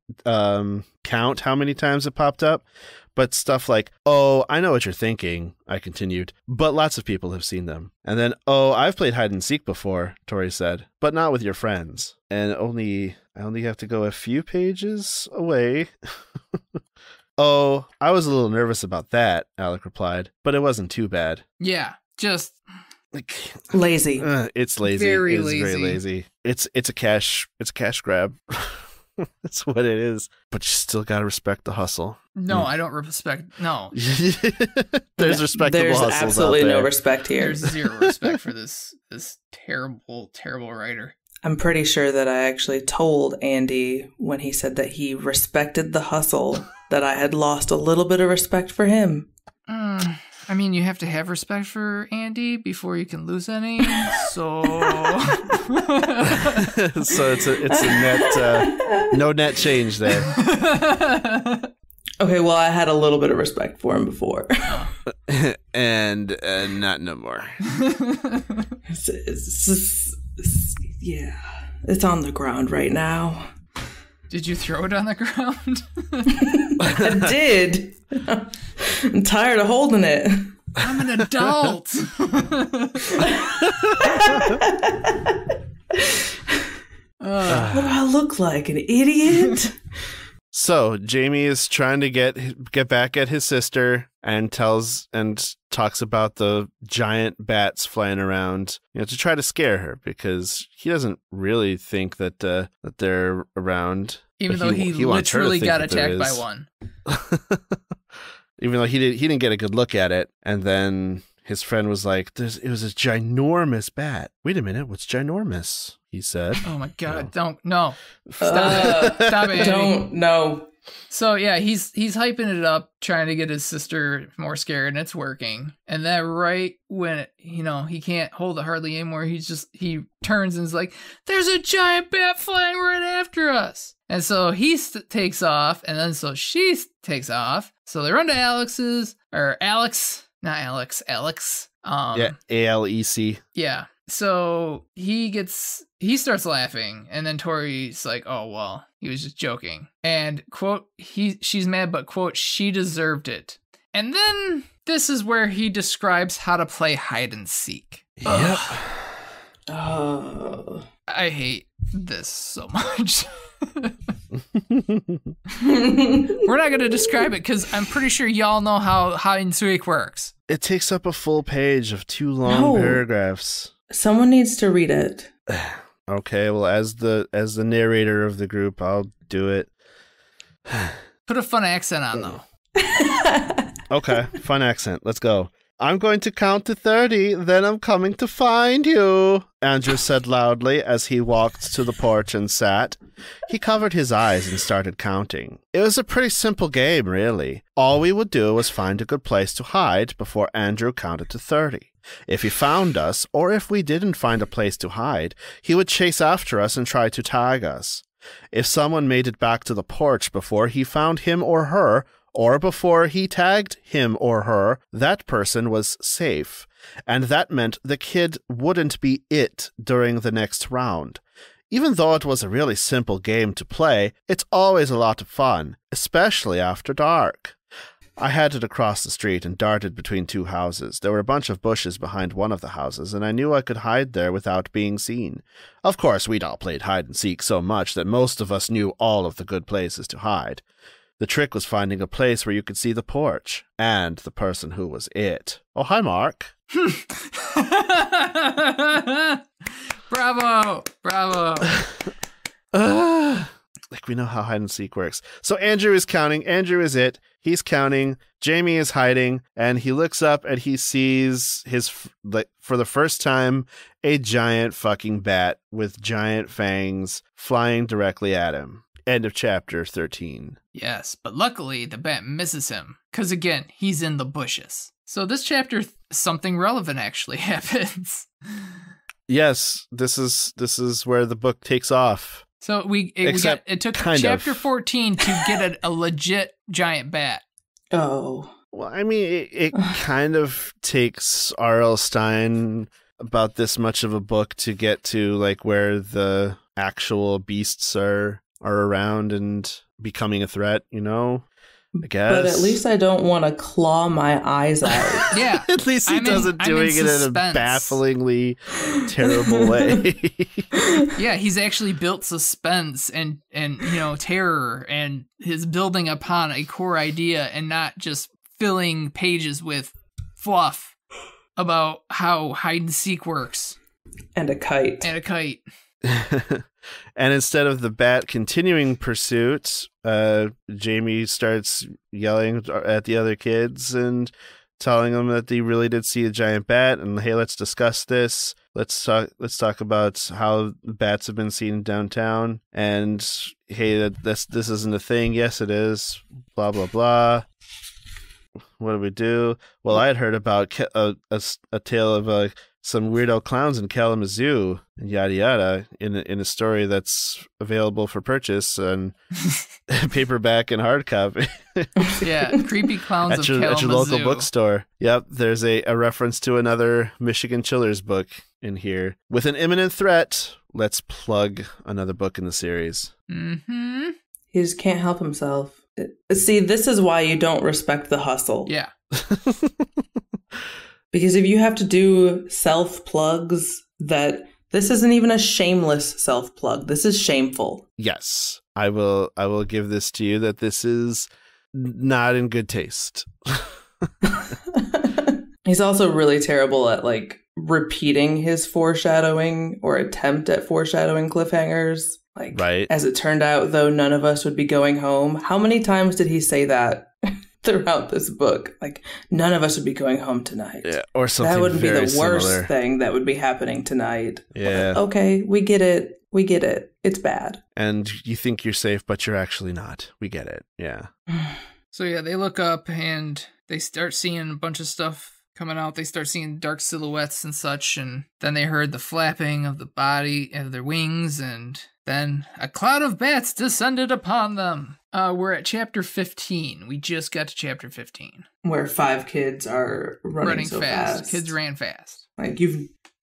count how many times it popped up, but stuff like, oh, I know what you're thinking, I continued, but lots of people have seen them. And then, oh, I've played hide and seek before, Tori said, but not with your friends. And I only have to go a few pages away. Oh, I was a little nervous about that, Alec replied, but it wasn't too bad. Yeah, just like lazy. It's lazy. Very it's lazy. Very lazy. It's a cash grab. That's what it is. But you still gotta respect the hustle. No, I don't respect. No, there's respectable There's hustles absolutely out there. No respect here. There's zero respect for this terrible writer. I'm pretty sure that I actually told Andy when he said that he respected the hustle that I had lost a little bit of respect for him. I mean, you have to have respect for Andy before you can lose any. So, so it's a net no net change there. Okay, well, I had a little bit of respect for him before, and not no more. Yeah, it's on the ground right now. Did you throw it on the ground? I did. I'm tired of holding it. I'm an adult. What do I look like, an idiot? So Jamie is trying to get back at his sister and talks about the giant bats flying around, to try to scare her because he doesn't really think that they're around. Even though he literally got attacked by one. Even though he didn't get a good look at it, and then his friend was like, "It was a ginormous bat." Wait a minute, what's ginormous? He said. Oh my God! No. Stop it! Stop it! Don't no. So yeah, he's hyping it up, trying to get his sister more scared, and it's working. And then right when he can't hold it hardly anymore, he turns and is like, "There's a giant bat flying right after us!" And so he takes off, and then so she takes off. So they run to Alex. Yeah, Alec. Yeah. So he starts laughing, and then Tori's like, "Oh well, he was just joking." And quote, she's mad, but quote, she deserved it. And then this is where he describes how to play hide and seek. Yep. Oh. I hate this so much. We're not going to describe it because I'm pretty sure y'all know how hide and seek works. It takes up a full page of 2 long paragraphs. Someone needs to read it. Okay, well, as the narrator of the group, I'll do it. Put a fun accent on, though. Okay, fun accent. Let's go. I'm going to count to 30, then I'm coming to find you, Andrew said loudly as he walked to the porch and sat. He covered his eyes and started counting. It was a pretty simple game, really. All we would do was find a good place to hide before Andrew counted to 30. If he found us, or if we didn't find a place to hide, he would chase after us and try to tag us. If someone made it back to the porch before he found him or her, or before he tagged him or her, that person was safe. And that meant the kid wouldn't be it during the next round. Even though it was a really simple game to play, it's always a lot of fun, especially after dark. I headed across the street and darted between 2 houses. There were a bunch of bushes behind one of the houses, and I knew I could hide there without being seen. Of course, we'd all played hide and seek so much that most of us knew all of the good places to hide. The trick was finding a place where you could see the porch and the person who was it. Oh, hi, Mark. Bravo. Like we know how hide and seek works. So Andrew is counting. Andrew is it. He's counting. Jamie is hiding, and he looks up and he sees for the first time, a giant fucking bat with giant fangs flying directly at him. End of chapter 13. Yes, but luckily the bat misses him, because again, he's in the bushes. So this chapter, something relevant actually happens. Yes, this is where the book takes off. So it took chapter 14 to get a legit giant bat. Oh. Well, I mean, it kind of takes R.L. Stine about this much of a book to get to like where the actual beasts are around and becoming a threat, you know? I guess. But at least I don't want to claw my eyes out. Yeah. At least he doesn't doing it in a bafflingly terrible way. Yeah, he's actually built suspense and terror, and is building upon a core idea and not just filling pages with fluff about how hide and seek works. And a kite. And instead of the bat continuing pursuit, Jamie starts yelling at the other kids and telling them that they really did see a giant bat, and hey, let's discuss this. Let's talk about how bats have been seen downtown, and hey, this isn't a thing. Yes, it is. Blah blah blah. What do we do? Well, I had heard about a tale of some weirdo clowns in Kalamazoo and yada yada in a story that's available for purchase on paperback and hardcopy. Yeah, creepy clowns of Kalamazoo. At your local bookstore. Yep, there's a reference to another Michigan Chillers book in here. With an imminent threat, let's plug another book in the series. Mm-hmm. He just can't help himself. See, this is why you don't respect the hustle. Yeah. Because if you have to do self-plugs, that this isn't even a shameless self-plug. This is shameful. Yes, I will give this to you that this is not in good taste. He's also really terrible at repeating his foreshadowing or attempt at foreshadowing cliffhangers. Right. As it turned out, though, none of us would be going home. How many times did he say that throughout this book? None of us would be going home tonight. Yeah, or something. That wouldn't be the worst similar thing that would be happening tonight. Yeah. Okay, we get it. It's bad. And you think you're safe, but you're actually not. We get it. Yeah. So yeah, they look up and they start seeing a bunch of stuff coming out. They start seeing dark silhouettes and such, and then they heard the flapping of the body of their wings, and then a cloud of bats descended upon them. We're at chapter 15. We just got to chapter 15. Where 5 kids are running so fast. Kids ran fast.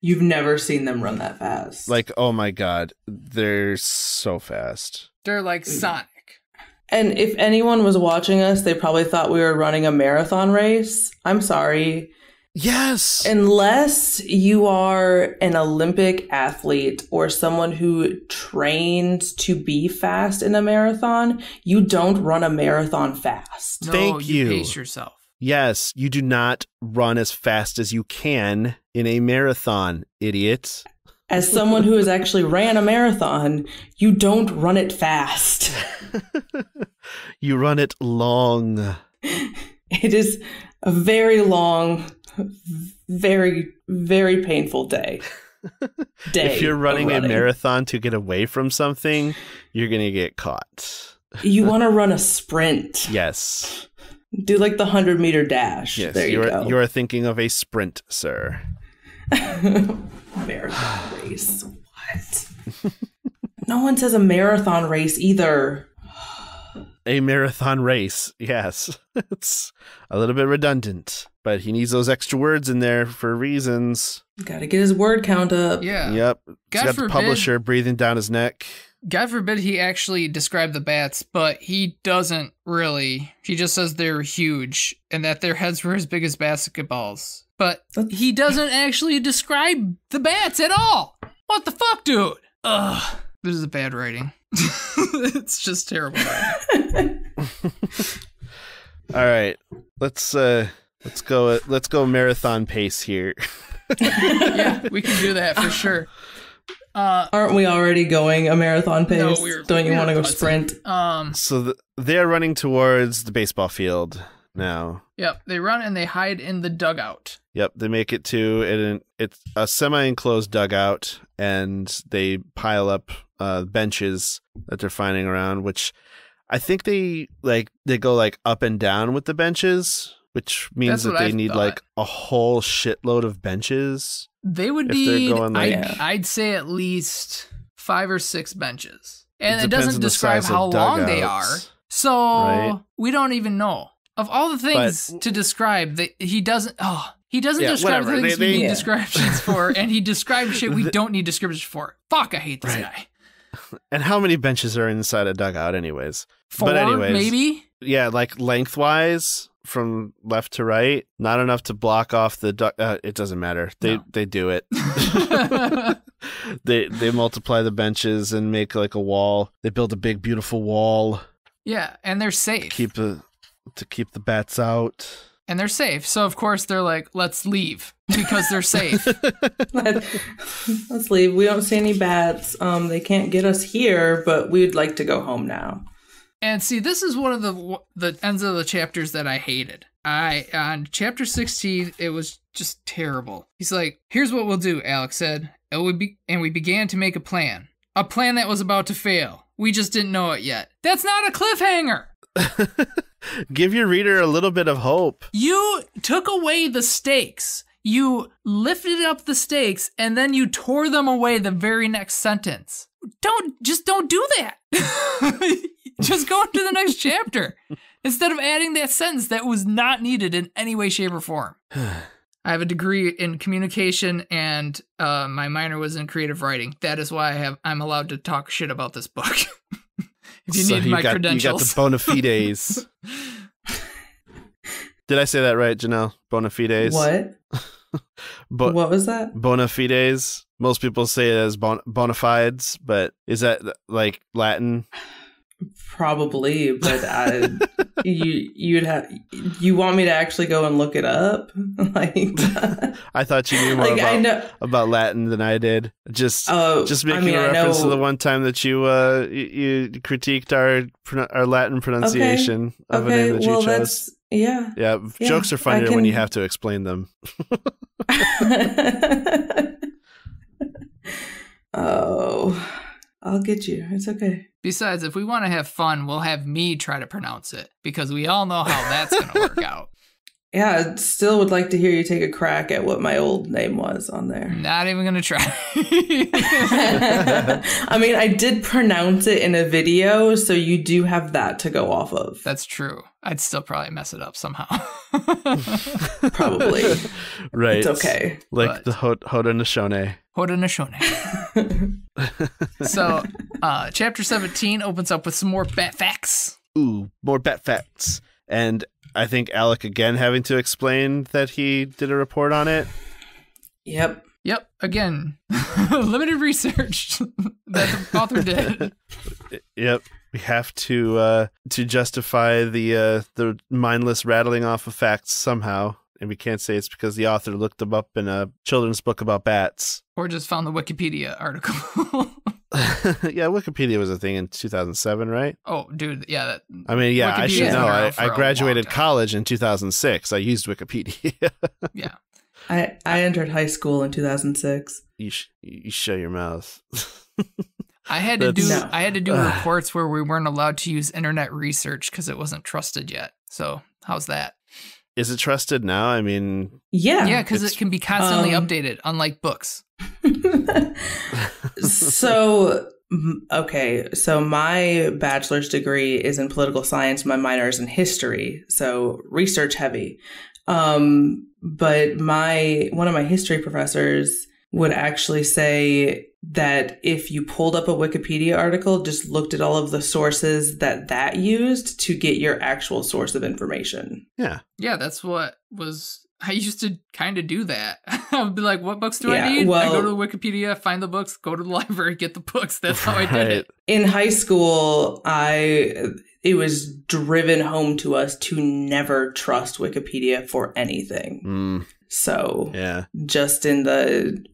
You've never seen them run that fast. Oh my God, they're so fast. They're like Sonic. And if anyone was watching us, they probably thought we were running a marathon race. I'm sorry. Yes. Unless you are an Olympic athlete or someone who trains to be fast in a marathon, you don't run a marathon fast. No, Thank you. Pace yourself. Yes, you do not run as fast as you can in a marathon, idiot. As someone who has actually ran a marathon, you don't run it fast. You run it long. It is a very long, very, very painful day. If you're running a marathon to get away from something, you're going to get caught. You want to run a sprint. Yes. Do the 100-meter dash. Yes, there you go. You are thinking of a sprint, sir. Marathon race. What? No one says a marathon race either. A marathon race, yes. It's a little bit redundant, but he needs those extra words in there for reasons. Gotta get his word count up. Yeah. Yep. He's got the publisher breathing down his neck. God forbid he actually described the bats, but he doesn't really. He just says they're huge and that their heads were as big as basketballs. But he doesn't actually describe the bats at all. What the fuck, dude? Ugh. This is bad writing. It's just terrible writing. All right. Let's go marathon pace here. Yeah, we can do that for sure. Aren't we already going a marathon pace? No, Don't you want to go sprint? So they're running towards the baseball field now. Yep, they run and they hide in the dugout. Yep, they make it to it's a semi-enclosed dugout, and they pile up benches that they're finding around, which I think they go up and down with the benches, which means that they need a whole shitload of benches. They would need, I'd say at least 5 or 6 benches. And it doesn't describe how long they are. So we don't even know. Of all the things to describe, he doesn't. Oh, He doesn't describe things we need descriptions for, and he describes shit we don't need descriptions for. Fuck, I hate this guy. And how many benches are inside a dugout anyways? 4, maybe? Yeah, like lengthwise from left to right. Not enough to block off the it doesn't matter. They do it. They multiply the benches and make like a wall. They build a big, beautiful wall. Yeah, and they're safe. To keep the bats out. And they're safe. So, of course, they're like, let's leave because they're safe. Let's leave. We don't see any bats. They can't get us here, but we'd like to go home now. And see, this is one of the ends of the chapters that I hated. On chapter 16, it was just terrible. He's like, here's what we'll do, Alex said. And we began to make a plan. A plan that was about to fail. We just didn't know it yet. That's not a cliffhanger. Give your reader a little bit of hope. You took away the stakes. You lifted up the stakes and then you tore them away the very next sentence. Don't do that. Just go into the next chapter instead of adding that sentence that was not needed in any way, shape, or form. I have a degree in communication and my minor was in creative writing. That is why I'm allowed to talk shit about this book. If you need my credentials. You got the bona fides. Did I say that right, Janelle? Bona fides? What? What was that? Bona fides. Most people say it as bona fides, but is that like Latin? Probably, but you want me to actually go and look it up? Like, I thought you knew more about Latin than I did. Just making a reference to the one time that you critiqued our Latin pronunciation of a name that you chose. Yeah. Jokes are funnier when you have to explain them. Oh, I'll get you. It's okay. Besides, if we want to have fun, we'll have me try to pronounce it because we all know how that's going to work out. Yeah, I still would like to hear you take a crack at what my old name was on there. Not even going to try. I mean, I did pronounce it in a video, so you do have that to go off of. That's true. I'd still probably mess it up somehow. Probably. Right. It's okay. Like the Haudenosaunee. Haudenosaunee. So, chapter 17 opens up with some more bat facts. Ooh, more bat facts. And I think Alec again having to explain that he did a report on it. Yep. Again, limited research that the author did. Yep. We have to justify the mindless rattling off of facts somehow. And we can't say it's because the author looked them up in a children's book about bats. Or just found the Wikipedia article. Yeah, Wikipedia was a thing in 2007, right? Oh, dude, yeah. I should know. I graduated college in 2006. I used Wikipedia. Yeah. I entered high school in 2006. You shut your mouth. I had to do reports where we weren't allowed to use internet research because it wasn't trusted yet. So how's that? Is it trusted now? I mean... Yeah, because it can be constantly updated, unlike books. So my bachelor's degree is in political science. My minor is in history, so research heavy. But one of my history professors would actually say that if you pulled up a Wikipedia article, just looked at all of the sources that used to get your actual source of information. Yeah. Yeah, that's what I used to kind of do that. I would be like, what books do I need? I go to the Wikipedia, find the books, go to the library, get the books. That's how I did it. In high school, it was driven home to us to never trust Wikipedia for anything. So just in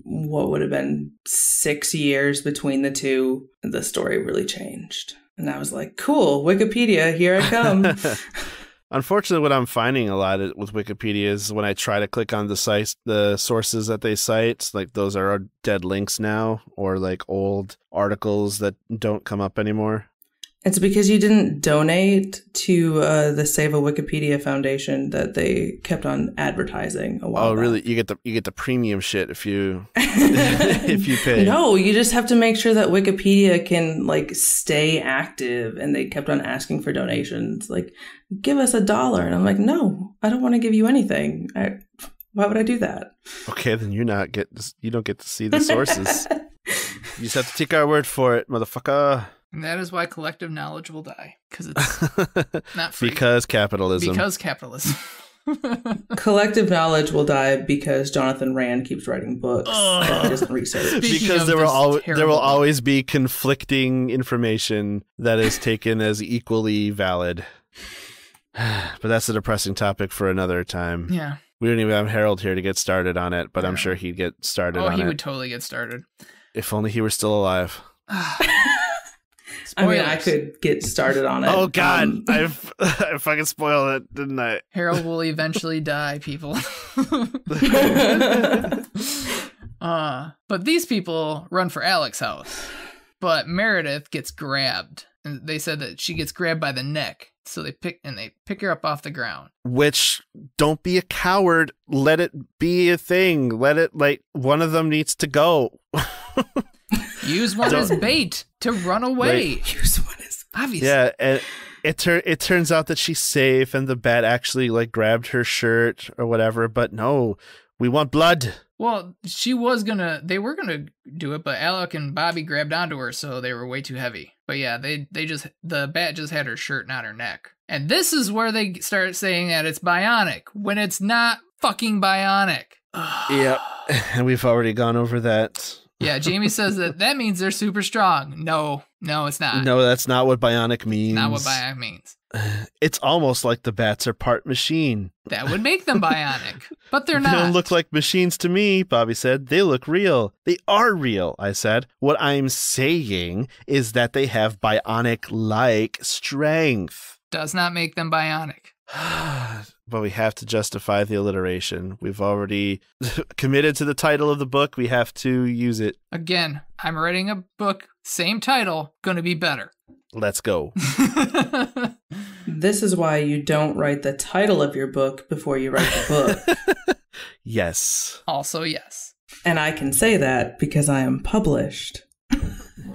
what would have been 6 years between the two, the story really changed. And I was like, cool, Wikipedia, here I come. Unfortunately, what I'm finding a lot with Wikipedia is when I try to click on the sources that they cite, like those are dead links now, or like old articles that don't come up anymore. It's because you didn't donate to the Save a Wikipedia Foundation that they kept on advertising a while back. Really? You get the premium shit if you if you pay. No, you just have to make sure that Wikipedia can like stay active, and they kept on asking for donations. Like, give us $1, and I'm like, no, I don't want to give you anything. Why would I do that? Okay, then you don't get to see the sources. You just have to take our word for it, motherfucker. And that is why collective knowledge will die. Because it's not free. Because capitalism. Collective knowledge will die because Jonathan Rand keeps writing books that he doesn't research. Because there will always be conflicting information that is taken as equally valid. But that's a depressing topic for another time. Yeah. We don't even have Harold here to get started on it, but I'm sure he'd get started on it. Oh, he would totally get started. If only he were still alive. I mean, I could get started on it. Oh, God. I fucking spoiled it, didn't I? Harold will eventually die, people. But these people run for Alec's house. But Meredith gets grabbed. And they said that she gets grabbed by the neck. So they pick her up off the ground. Which, don't be a coward. Let it be a thing. Let it, one of them needs to go. Use one as bait to run away. Use one as obviously. Yeah, and it turns out that she's safe, and the bat actually grabbed her shirt or whatever. But no, we want blood. Well, they were gonna do it, but Alec and Bobby grabbed onto her, so they were way too heavy. But yeah, the bat just had her shirt, not her neck. And this is where they start saying that it's bionic when it's not fucking bionic. Yep, and we've already gone over that. Yeah, Jamie says that means they're super strong. No, it's not. No, that's not what bionic means. Not what bionic means. It's almost like the bats are part machine. That would make them bionic, but they're not. They don't look like machines to me, Bobby said. They look real. They are real, I said. What I'm saying is that they have bionic-like strength. Does not make them bionic. But we have to justify the alliteration. We've already committed to the title of the book. We have to use it. Again, I'm writing a book, same title, gonna be better. Let's go. This is why you don't write the title of your book before you write the book. Yes. Also, yes. And I can say that because I am published.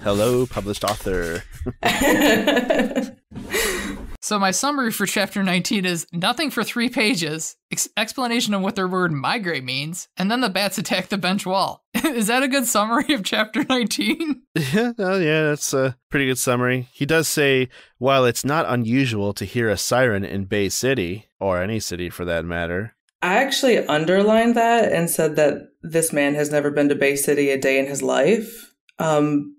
Hello, published author. So my summary for chapter 19 is nothing for 3 pages, explanation of what the word migrate means, and then the bats attack the bench wall. Is that a good summary of chapter 19? Yeah, that's a pretty good summary. He does say, while it's not unusual to hear a siren in Bay City, or any city for that matter. I actually underlined that and said that this man has never been to Bay City a day in his life,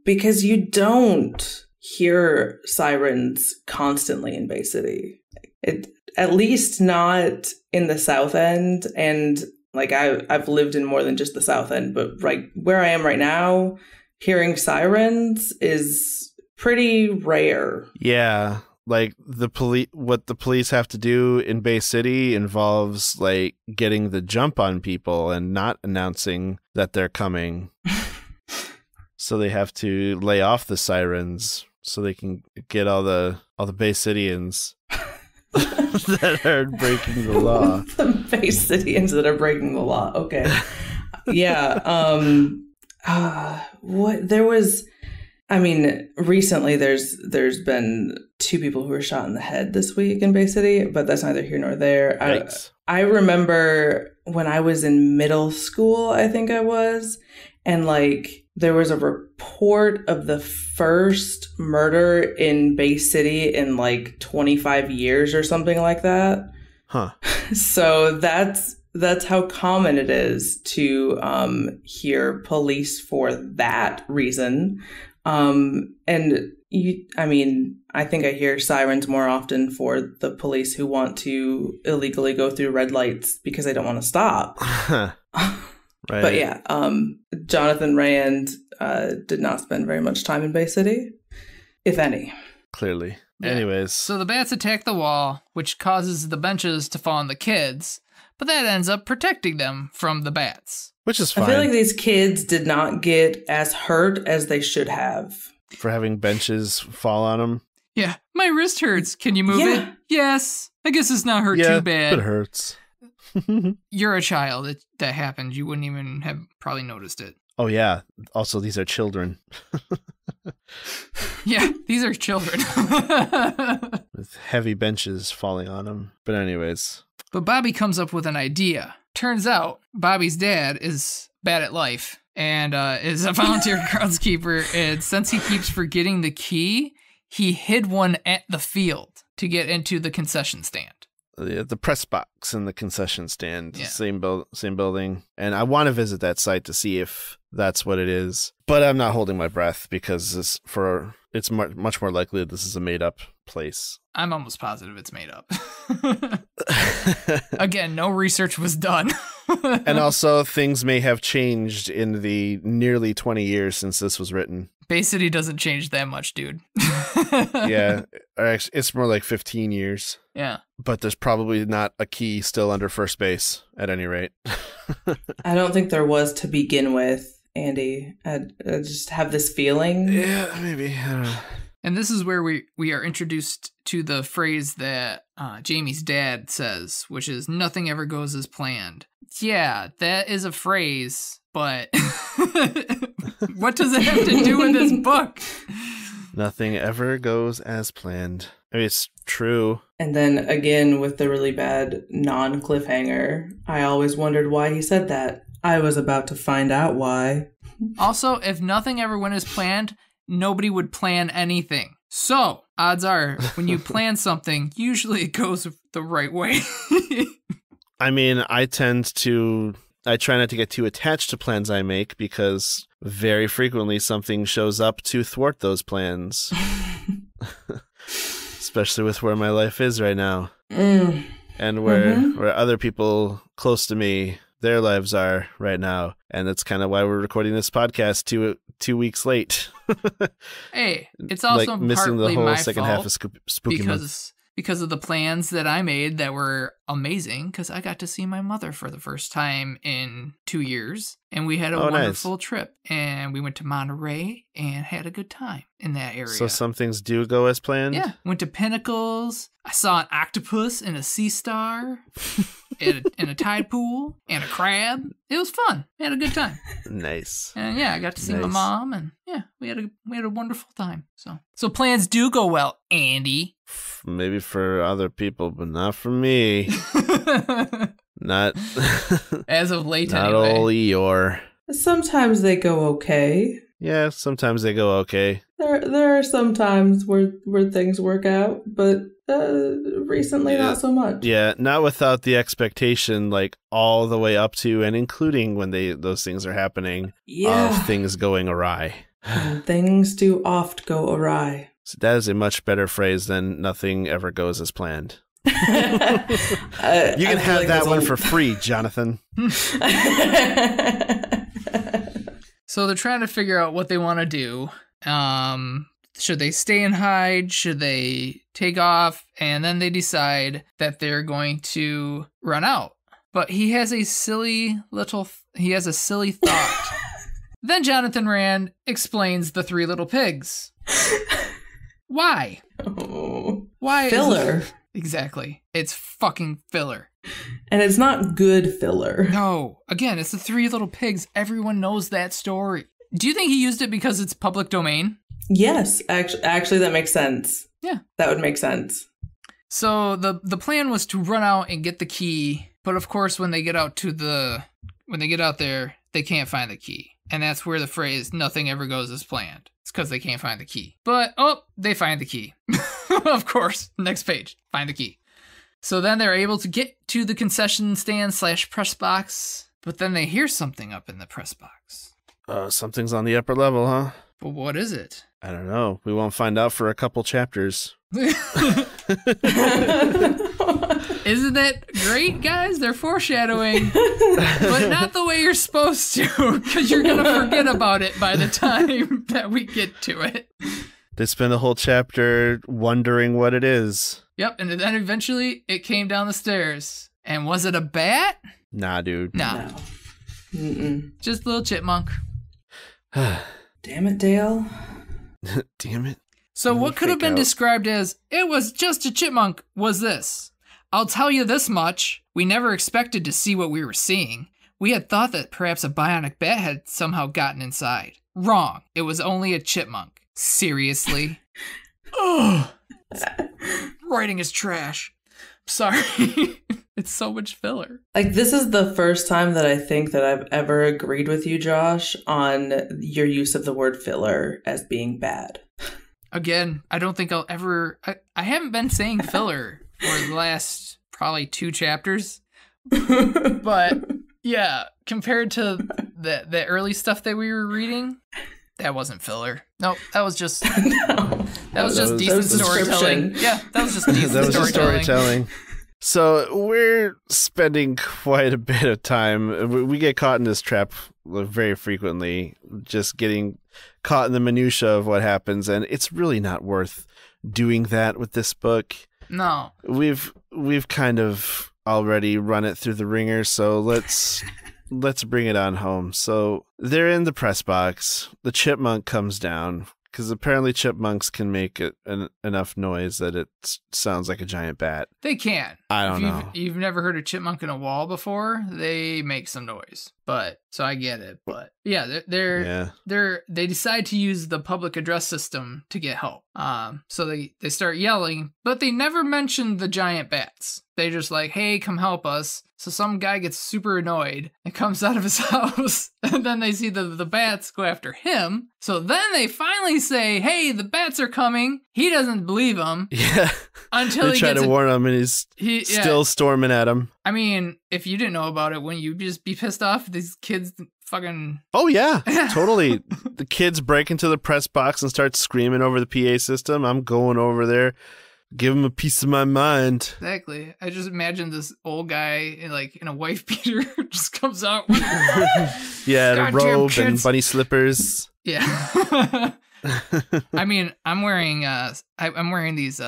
because you don't hear sirens constantly in Bay City. At least not in the South End. And I've lived in more than just the South End, but right where I am right now, hearing sirens is pretty rare. Yeah. What the police have to do in Bay City involves getting the jump on people and not announcing that they're coming. So they have to lay off the sirens so they can get all the Bay Cityans that are breaking the law. The Bay Cityans that are breaking the law. Okay. Yeah. Recently there's been 2 people who were shot in the head this week in Bay City, but that's neither here nor there. I remember when I was in middle school, I think I was, and there was a report of the first murder in Bay City in 25 years or something like that. Huh. So that's how common it is to hear police for that reason. I think I hear sirens more often for the police who want to illegally go through red lights because they don't want to stop. Right. But yeah, Jonathan Rand did not spend very much time in Bay City, if any. Clearly. Yeah. Anyways. So the bats attack the wall, which causes the benches to fall on the kids, but that ends up protecting them from the bats. Which is fine. I feel like these kids did not get as hurt as they should have. For having benches fall on them? Yeah. My wrist hurts. Can you move it? Yes. I guess it's not hurt too bad. It hurts. You're a child. That happened. You wouldn't even have probably noticed it. Oh, yeah. Also, these are children. Yeah, these are children. With heavy benches falling on them. But anyways, But Bobby comes up with an idea. Turns out Bobby's dad is bad at life and is a volunteer groundskeeper. And since he keeps forgetting the key, he hid one at the field to get into the concession stand. The press box and the concession stand, same building. And I want to visit that site to see if that's what it is. But I'm not holding my breath because it's much more likely that this is a made-up place. I'm almost positive it's made up. Again, no research was done. And also, things may have changed in the nearly 20 years since this was written. Bay City doesn't change that much, dude. Yeah, actually, it's more like 15 years. Yeah. But there's probably not a key still under first base, at any rate. I don't think there was to begin with, Andy. I just have this feeling. Yeah, maybe. I don't know. And this is where we are introduced to the phrase that Jamie's dad says, which is, nothing ever goes as planned. Yeah, that is a phrase, but what does it have to do with this book? Nothing ever goes as planned. I mean, it's true. And then again, with the really bad non-cliffhanger, I always wondered why he said that. I was about to find out why. Also, if nothing ever went as planned, nobody would plan anything. So, odds are, when you plan something, usually it goes the right way. I mean, I try not to get too attached to plans I make because very frequently something shows up to thwart those plans. Especially with where my life is right now. And where other people close to me, their lives are right now. And that's kind of why we're recording this podcast two weeks late. Hey, it's also like missing the partly whole my second fault half of Spooky Month. Because of the plans that I made that were amazing, because I got to see my mother for the first time in 2 years, and we had a wonderful trip, and we went to Monterey and had a good time in that area. So some things do go as planned? Yeah, went to Pinnacles, I saw an octopus and a sea star, in a tide pool, and a crab. It was fun. We had a good time. Nice. And yeah, I got to see my mom, and yeah, we had a wonderful time. So plans do go well, Andy. Maybe for other people, but not for me. Not as of late. Not anyway. old Eeyore. Sometimes they go okay. Yeah, sometimes they go okay. There are some times where things work out, but recently not so much. Yeah, not without the expectation, like all the way up to and including when those things are happening. Of things going awry. And things do oft go awry. So that is a much better phrase than nothing ever goes as planned. You can have like that one for free, Jonathan. So they're trying to figure out what they want to do. Should they stay and hide? Should they take off? And then they decide that they're going to run out. But he has a silly thought. Then Jonathan Rand explains the Three Little Pigs. Why? Oh, why? Filler. Exactly. It's fucking filler. And it's not good filler. No. Again, it's the Three Little Pigs. Everyone knows that story. Do you think he used it because it's public domain? Yes. Actually, that makes sense. Yeah. That would make sense. So the plan was to run out and get the key. But of course, when they get out there, they can't find the key. And that's where the phrase, nothing ever goes as planned. It's because they can't find the key. But, they find the key. Of course. Next page. Find the key. So then they're able to get to the concession stand / press box. But then they hear something up in the press box. Something's on the upper level, huh? But what is it? I don't know. We won't find out for a couple chapters. Isn't that great, guys? They're foreshadowing, but not the way you're supposed to, because you're going to forget about it by the time that we get to it. They spend a whole chapter wondering what it is. Yep, and then eventually it came down the stairs. And was it a bat? Nah, dude. No. Just a little chipmunk. Damn it, Dale. Damn it. So what could have been described as, it was just a chipmunk, was this. I'll tell you this much. We never expected to see what we were seeing. We had thought that perhaps a bionic bat had somehow gotten inside. Wrong. It was only a chipmunk. Seriously? Ugh. Writing is trash. Sorry. It's so much filler. Like, this is the first time that I think that I've ever agreed with you, Josh, on your use of the word filler as being bad. Again, I don't think I'll ever... I haven't been saying filler for the last probably 2 chapters. But, yeah, compared to the early stuff that we were reading, that wasn't filler. Nope, that was just... No. That was just decent storytelling. Yeah, that was just decent storytelling. So we're spending quite a bit of time. We get caught in this trap very frequently, just getting caught in the minutia of what happens, and it's really not worth doing that with this book. No. We've kind of already run it through the ringer, so let's bring it on home. So they're in the press box. The chipmunk comes down, because apparently chipmunks can make enough noise that it sounds like a giant bat. They can. I don't know. You've never heard a chipmunk in a wall before, they make some noise. But so I get it. But yeah, they decide to use the public address system to get help. So they start yelling, but they never mention the giant bats. They just like, hey, come help us. So some guy gets super annoyed and comes out of his house, and then they see the bats go after him. So then they finally say, hey, the bats are coming. He doesn't believe them. Yeah. Until they try to warn him, and he's still storming at him. I mean, if you didn't know about it, wouldn't you just be pissed off? These kids fucking... Oh, yeah, totally. The kids break into the press box and start screaming over the PA system. I'm going over there. Give him a piece of my mind. Exactly. I just imagine this old guy in a wife beater just comes out with a robe and bunny slippers. Yeah. I mean, I'm wearing these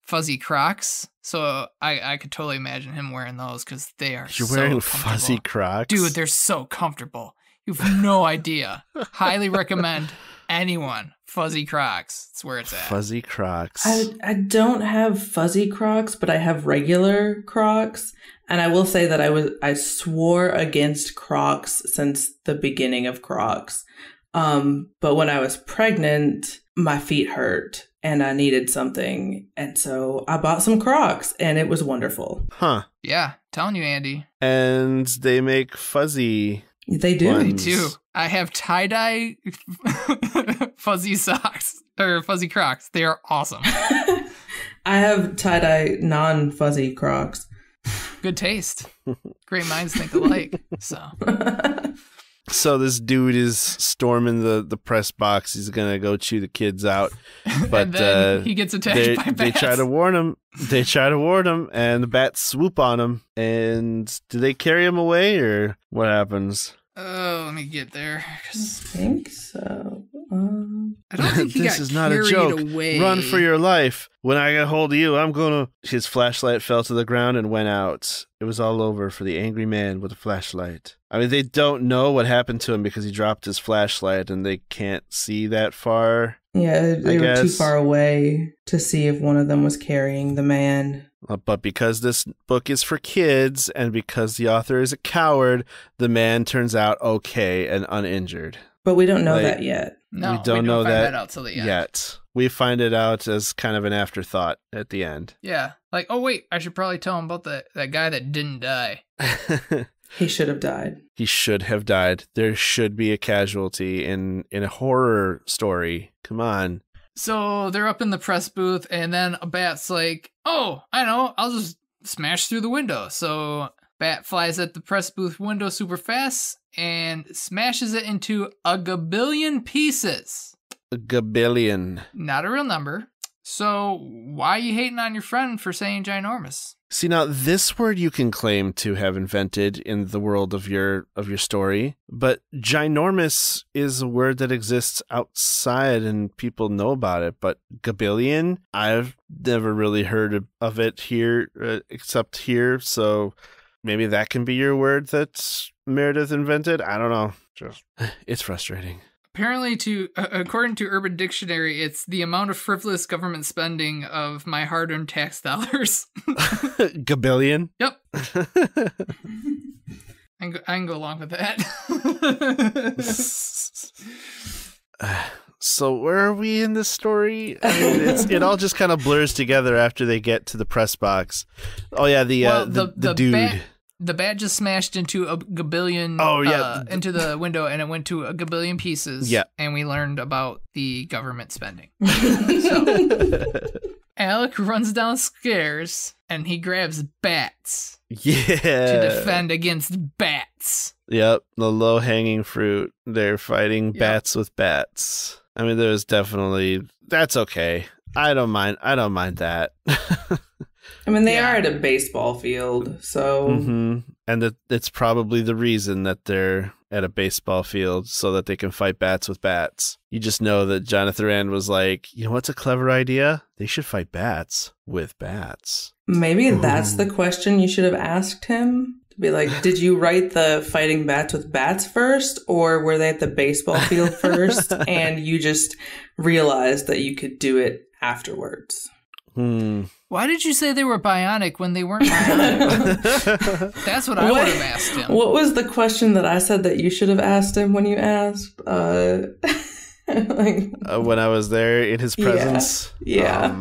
fuzzy Crocs, so I could totally imagine him wearing those because they are. You're wearing fuzzy Crocs, dude. They're so comfortable. You have no idea. Highly recommend anyone. Fuzzy Crocs. That's where it's at. Fuzzy Crocs. I don't have fuzzy Crocs, but I have regular Crocs. And I will say that I swore against Crocs since the beginning of Crocs. But when I was pregnant, my feet hurt and I needed something. And so I bought some Crocs and it was wonderful. Huh. Yeah. Telling you, Andy. And they make fuzzy. They do. They do. I have tie-dye fuzzy socks or fuzzy Crocs. They are awesome. I have tie-dye non-fuzzy Crocs. Good taste. Great minds think alike. So this dude is storming the press box. He's going to go chew the kids out. But and then he gets attacked by bats. They try to warn him. And the bats swoop on him. And do they carry him away, or what happens? Oh, let me get there. I think so. I don't think he this got is not a joke. Away. Run for your life. When I get hold of you, I'm gonna... His flashlight fell to the ground and went out. It was all over for the angry man with a flashlight. I mean, they don't know what happened to him because he dropped his flashlight and they can't see that far. Yeah, they were too far away to see if one of them was carrying the man. But because this book is for kids and because the author is a coward, the man turns out okay and uninjured. But we don't know that yet. No, we don't know find that out till the end. Yet. We find it out as kind of an afterthought at the end. Yeah. Like, oh, wait, I should probably tell him about that guy that didn't die. He should have died. He should have died. There should be a casualty in a horror story. Come on. So they're up in the press booth, and then a bat's like, oh, I know, I'll just smash through the window. So bat flies at the press booth window super fast and smashes it into a gabillion pieces. A gabillion. Not a real number. So why are you hating on your friend for saying ginormous? See, now this word you can claim to have invented in the world of your story, but ginormous is a word that exists outside and people know about it. But gabillion, I've never really heard of it here except here. So maybe that can be your word that Meredith invented. I don't know. It's frustrating. Apparently, according to Urban Dictionary, it's the amount of frivolous government spending of my hard-earned tax dollars. Gabillion? Yep. I can go along with that. So where are we in this story? I mean, it all just kind of blurs together after they get to the press box. Oh yeah, the dude. The bat just smashed into a gabillion. Oh yeah, into the window, and it went to a gabillion pieces. Yeah, and we learned about the government spending. So Alec runs downstairs and he grabs bats. Yeah, to defend against bats. Yep, the low-hanging fruit. They're fighting bats with bats. I mean, there's definitely that's okay. I don't mind that. I mean, they are at a baseball field, so and it's probably the reason that they're at a baseball field so that they can fight bats with bats. You just know that Jonathan Rand was like, you know what's a clever idea? They should fight bats with bats. Maybe that's the question you should have asked him. To be like, did you write the fighting bats with bats first, or were they at the baseball field first, and you just realized that you could do it afterwards? Why did you say they were bionic when they weren't bionic? That's what I would have asked him. What was the question that I said that you should have asked him when you asked? When I was there in his presence? Yeah.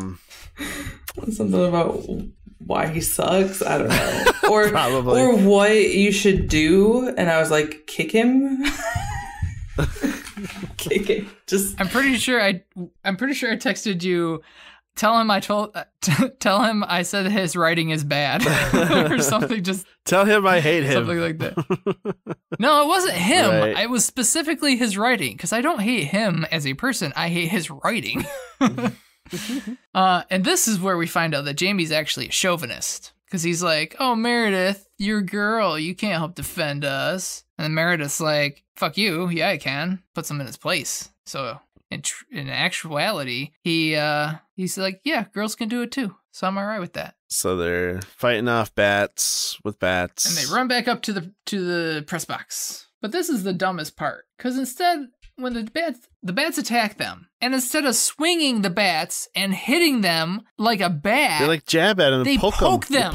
Something about why he sucks. I don't know. Or probably. Or what you should do. And I was like, kick him. Kick him. I'm pretty sure I texted you. Tell him I said his writing is bad or something. Just tell him I hate him. Something like that. No, it wasn't him. Right. It was specifically his writing, because I don't hate him as a person. I hate his writing. And this is where we find out that Jamie's actually a chauvinist, because he's like, "Oh, Meredith, you're a girl. You can't help defend us." And then Meredith's like, "Fuck you. Yeah, I can." Puts him in his place. So in actuality, he's like, yeah, girls can do it too. So I'm all right with that. So they're fighting off bats with bats. And they run back up to the press box. But this is the dumbest part. Because instead, when the bats attack them, and instead of swinging the bats and hitting them like a bat, they like jab at them and they poke them. They're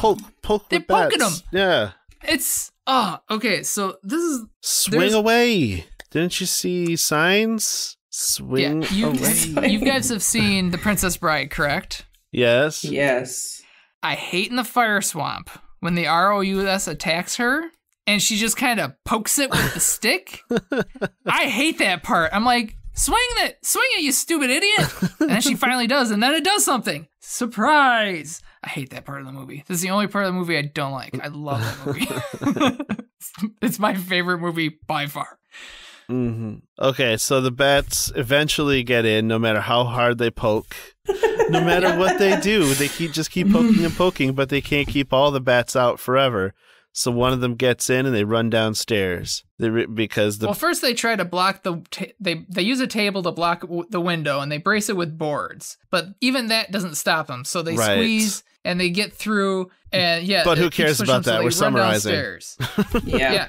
poking them. Yeah. It's, okay, so this is... Swing away. Didn't you see signs? Swing away. You guys have seen The Princess Bride, correct? Yes. Yes. I hate in the fire swamp when the ROUS attacks her and she just kind of pokes it with the stick. I hate that part. I'm like, swing it, you stupid idiot. And then she finally does, and then it does something. Surprise. I hate that part of the movie. This is the only part of the movie I don't like. I love that movie. It's my favorite movie by far. Okay, so the bats eventually get in, no matter how hard they poke. No matter what they do, they just keep poking and poking, but they can't keep all the bats out forever. So one of them gets in and they run downstairs. Well, first they try to block they use a table to block the window, and they brace it with boards. But even that doesn't stop them. So they squeeze and they get through. And but who cares about that? We're summarizing. Yeah.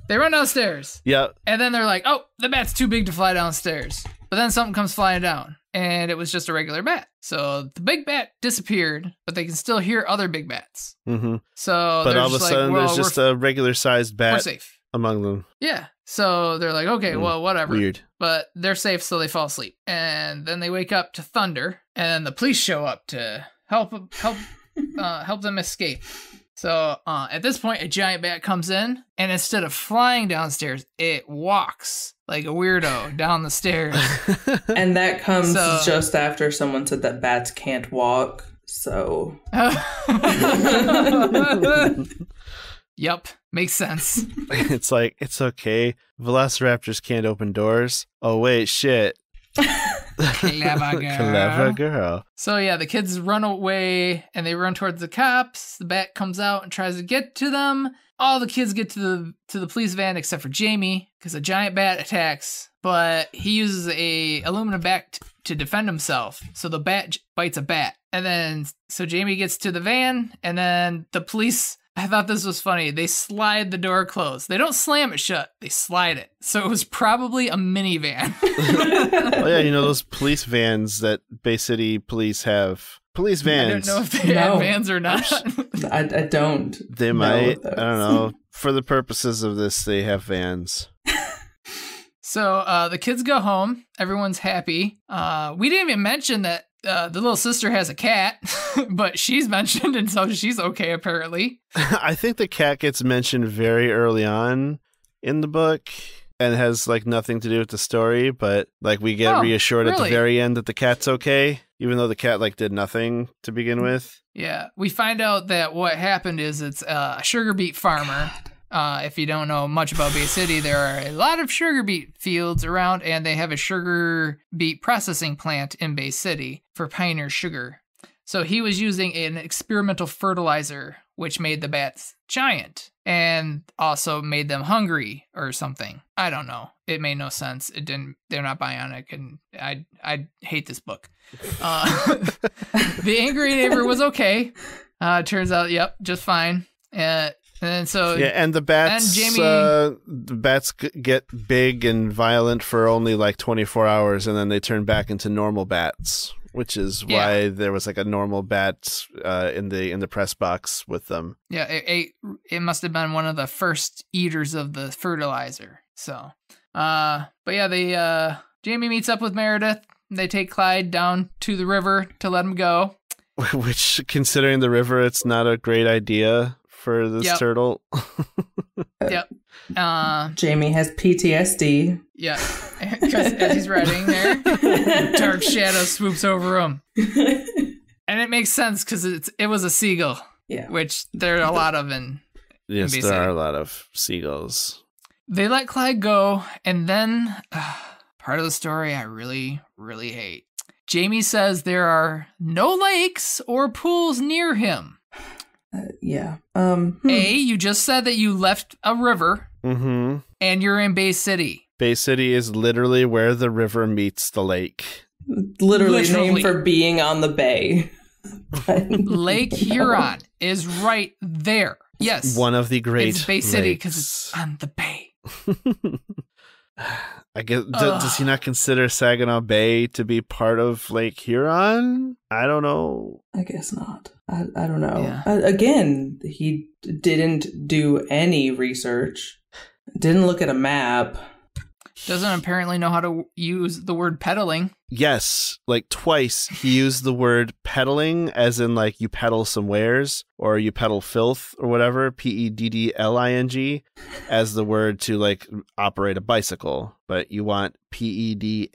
They run downstairs. Yep. And then they're like, oh, the bat's too big to fly downstairs. But then something comes flying down, and it was just a regular bat. So the big bat disappeared, but they can still hear other big bats. So but all of a sudden, there's just a regular-sized bat we're safe among them. Yeah. So they're like, okay, well, whatever. Weird. But they're safe, so they fall asleep. And then they wake up to thunder, and then the police show up to help them escape. So at this point, a giant bat comes in, and instead of flying downstairs, it walks like a weirdo down the stairs. And that comes just after someone said that bats can't walk. So. Yep, makes sense. It's like, it's okay. Velociraptors can't open doors. Oh, wait, shit. Clever girl. Clever girl. So yeah, the kids run away and they run towards the cops. The bat comes out and tries to get to them. All the kids get to the police van except for Jamie, because a giant bat attacks. But he uses a aluminum bat to defend himself. So the bat bites a bat. And then so Jamie gets to the van, and then the police, I thought this was funny. They slide the door closed. They don't slam it shut. They slide it. So it was probably a minivan. Oh, yeah. You know those police vans that Bay City police have? Police vans. I don't know if they have vans or not. I don't. They might. I don't know. For the purposes of this, they have vans. So the kids go home. Everyone's happy. We didn't even mention that the little sister has a cat, but she's mentioned, and so she's okay, apparently. I think the cat gets mentioned very early on in the book and has like nothing to do with the story, but like we get reassured at the very end that the cat's okay, even though the cat like did nothing to begin with. Yeah, we find out that what happened is it's a sugar beet farmer. If you don't know much about Bay City, there are a lot of sugar beet fields around, and they have a sugar beet processing plant in Bay City for Pioneer Sugar. So he was using an experimental fertilizer, which made the bats giant and also made them hungry or something. I don't know. It made no sense. It didn't. They're not bionic, and I hate this book. The angry neighbor was okay. Turns out, yep, just fine. And so and the bats, the bats get big and violent for only like 24 hours, and then they turn back into normal bats, which is why there was like a normal bat in the press box with them. Yeah, it must have been one of the first eaters of the fertilizer. So, but yeah, Jamie meets up with Meredith. They take Clyde down to the river to let him go. Which, considering the river, it's not a great idea for this turtle. Yep. Jamie has PTSD. Yeah, because as he's riding there, dark shadow swoops over him, and it makes sense because it was a seagull. Yeah, which there are a lot of in. Yes, in there are a lot of seagulls. They let Clyde go, and then part of the story I really, really hate. Jamie says there are no lakes or pools near him. Yeah. You just said that you left a river, and you're in Bay City. Bay City is literally where the river meets the lake. Literally named for being on the bay. Lake Huron is right there. Yes. One of the great It's Bay City because it's on the bay. I guess, does he not consider Saginaw Bay to be part of Lake Huron? I don't know. I guess not. I don't know. Yeah. Again, he didn't do any research. Didn't look at a map. Doesn't apparently know how to use the word peddling. Yes, like twice he used the word peddling as in like you peddle some wares or you peddle filth or whatever, PEDDLING, as the word to like operate a bicycle, but you want PEDALING.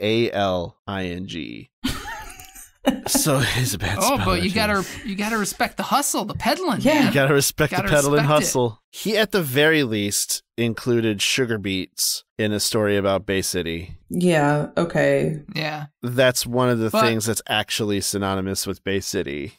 So it's a bad spelling. But you gotta respect the hustle, the peddling. Yeah, man. You gotta respect the peddling hustle. He at the very least included sugar beets in a story about Bay City. Yeah. Okay. Yeah. That's one of the things that's actually synonymous with Bay City.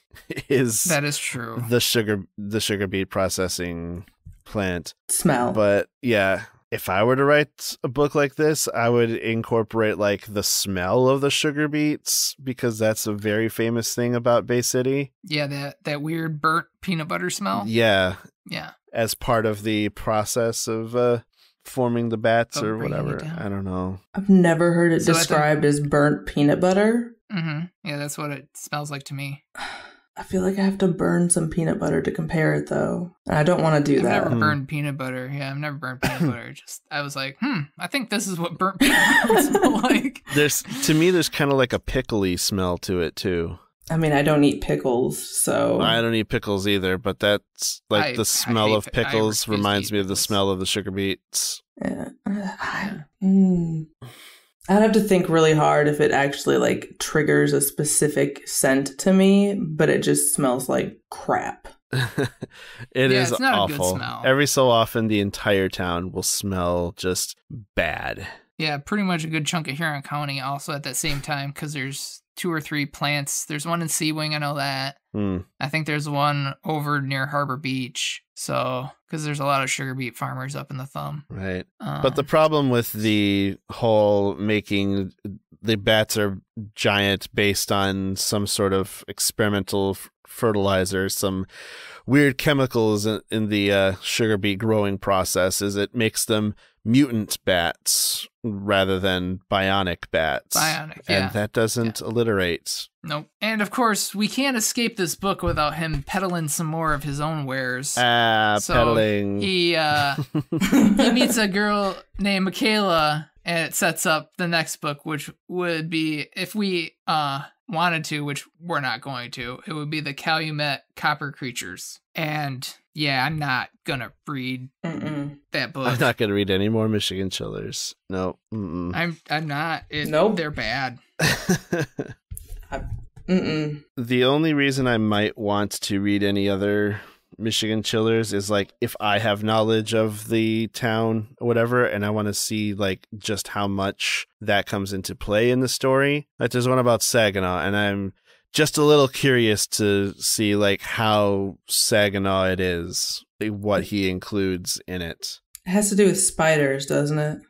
That is true. The sugar beet processing plant smell. But yeah. If I were to write a book like this, I would incorporate like the smell of the sugar beets because that's a very famous thing about Bay City. Yeah, that weird burnt peanut butter smell. Yeah. Yeah. As part of the process of forming the bats or whatever. I don't know. I've never heard it described as burnt peanut butter. Mm-hmm. Yeah, that's what it smells like to me. I feel like I have to burn some peanut butter to compare it, though. And I don't want to do that. I've never burned peanut butter. Yeah, I've never burned peanut butter. I was like, I think this is what burnt peanut butter would smell like. To me, there's kind of like a pickly smell to it, too. I mean, I don't eat pickles, so... I don't eat pickles either, but that's like the smell of pickles reminds me of the smell of the sugar beets. Yeah. I'd have to think really hard if it actually like triggers a specific scent to me, but it just smells like crap. It is it's not awful. A good smell. Every so often, the entire town will smell just bad. Yeah, pretty much a good chunk of Huron County also at that same time because there's 2 or 3 plants. There's one in Sea Wing, I know that. I think there's one over near Harbor Beach. So, because there's a lot of sugar beet farmers up in the Thumb. Right. But the problem with the whole making the bats are giant based on some sort of experimental fertilizer, some weird chemicals in the sugar beet growing process is it makes them mutant bats rather than bionic bats. Bionic, yeah. And that doesn't alliterate. Nope. And of course, we can't escape this book without him peddling some more of his own wares. Peddling. He meets a girl named Michaela and it sets up the next book, which would be, if we wanted to, which we're not going to, it would be the Calumet Copper Creatures. And yeah, I'm not gonna read that book. I'm not gonna read any more Michigan Chillers. No. I'm not. Nope. They're bad. The only reason I might want to read any other Michigan Chillers is like if I have knowledge of the town or whatever, and I want to see like just how much that comes into play in the story. Like there's one about Saginaw, and I'm just a little curious to see like how Saginaw it is, what he includes in it. It has to do with spiders, doesn't it?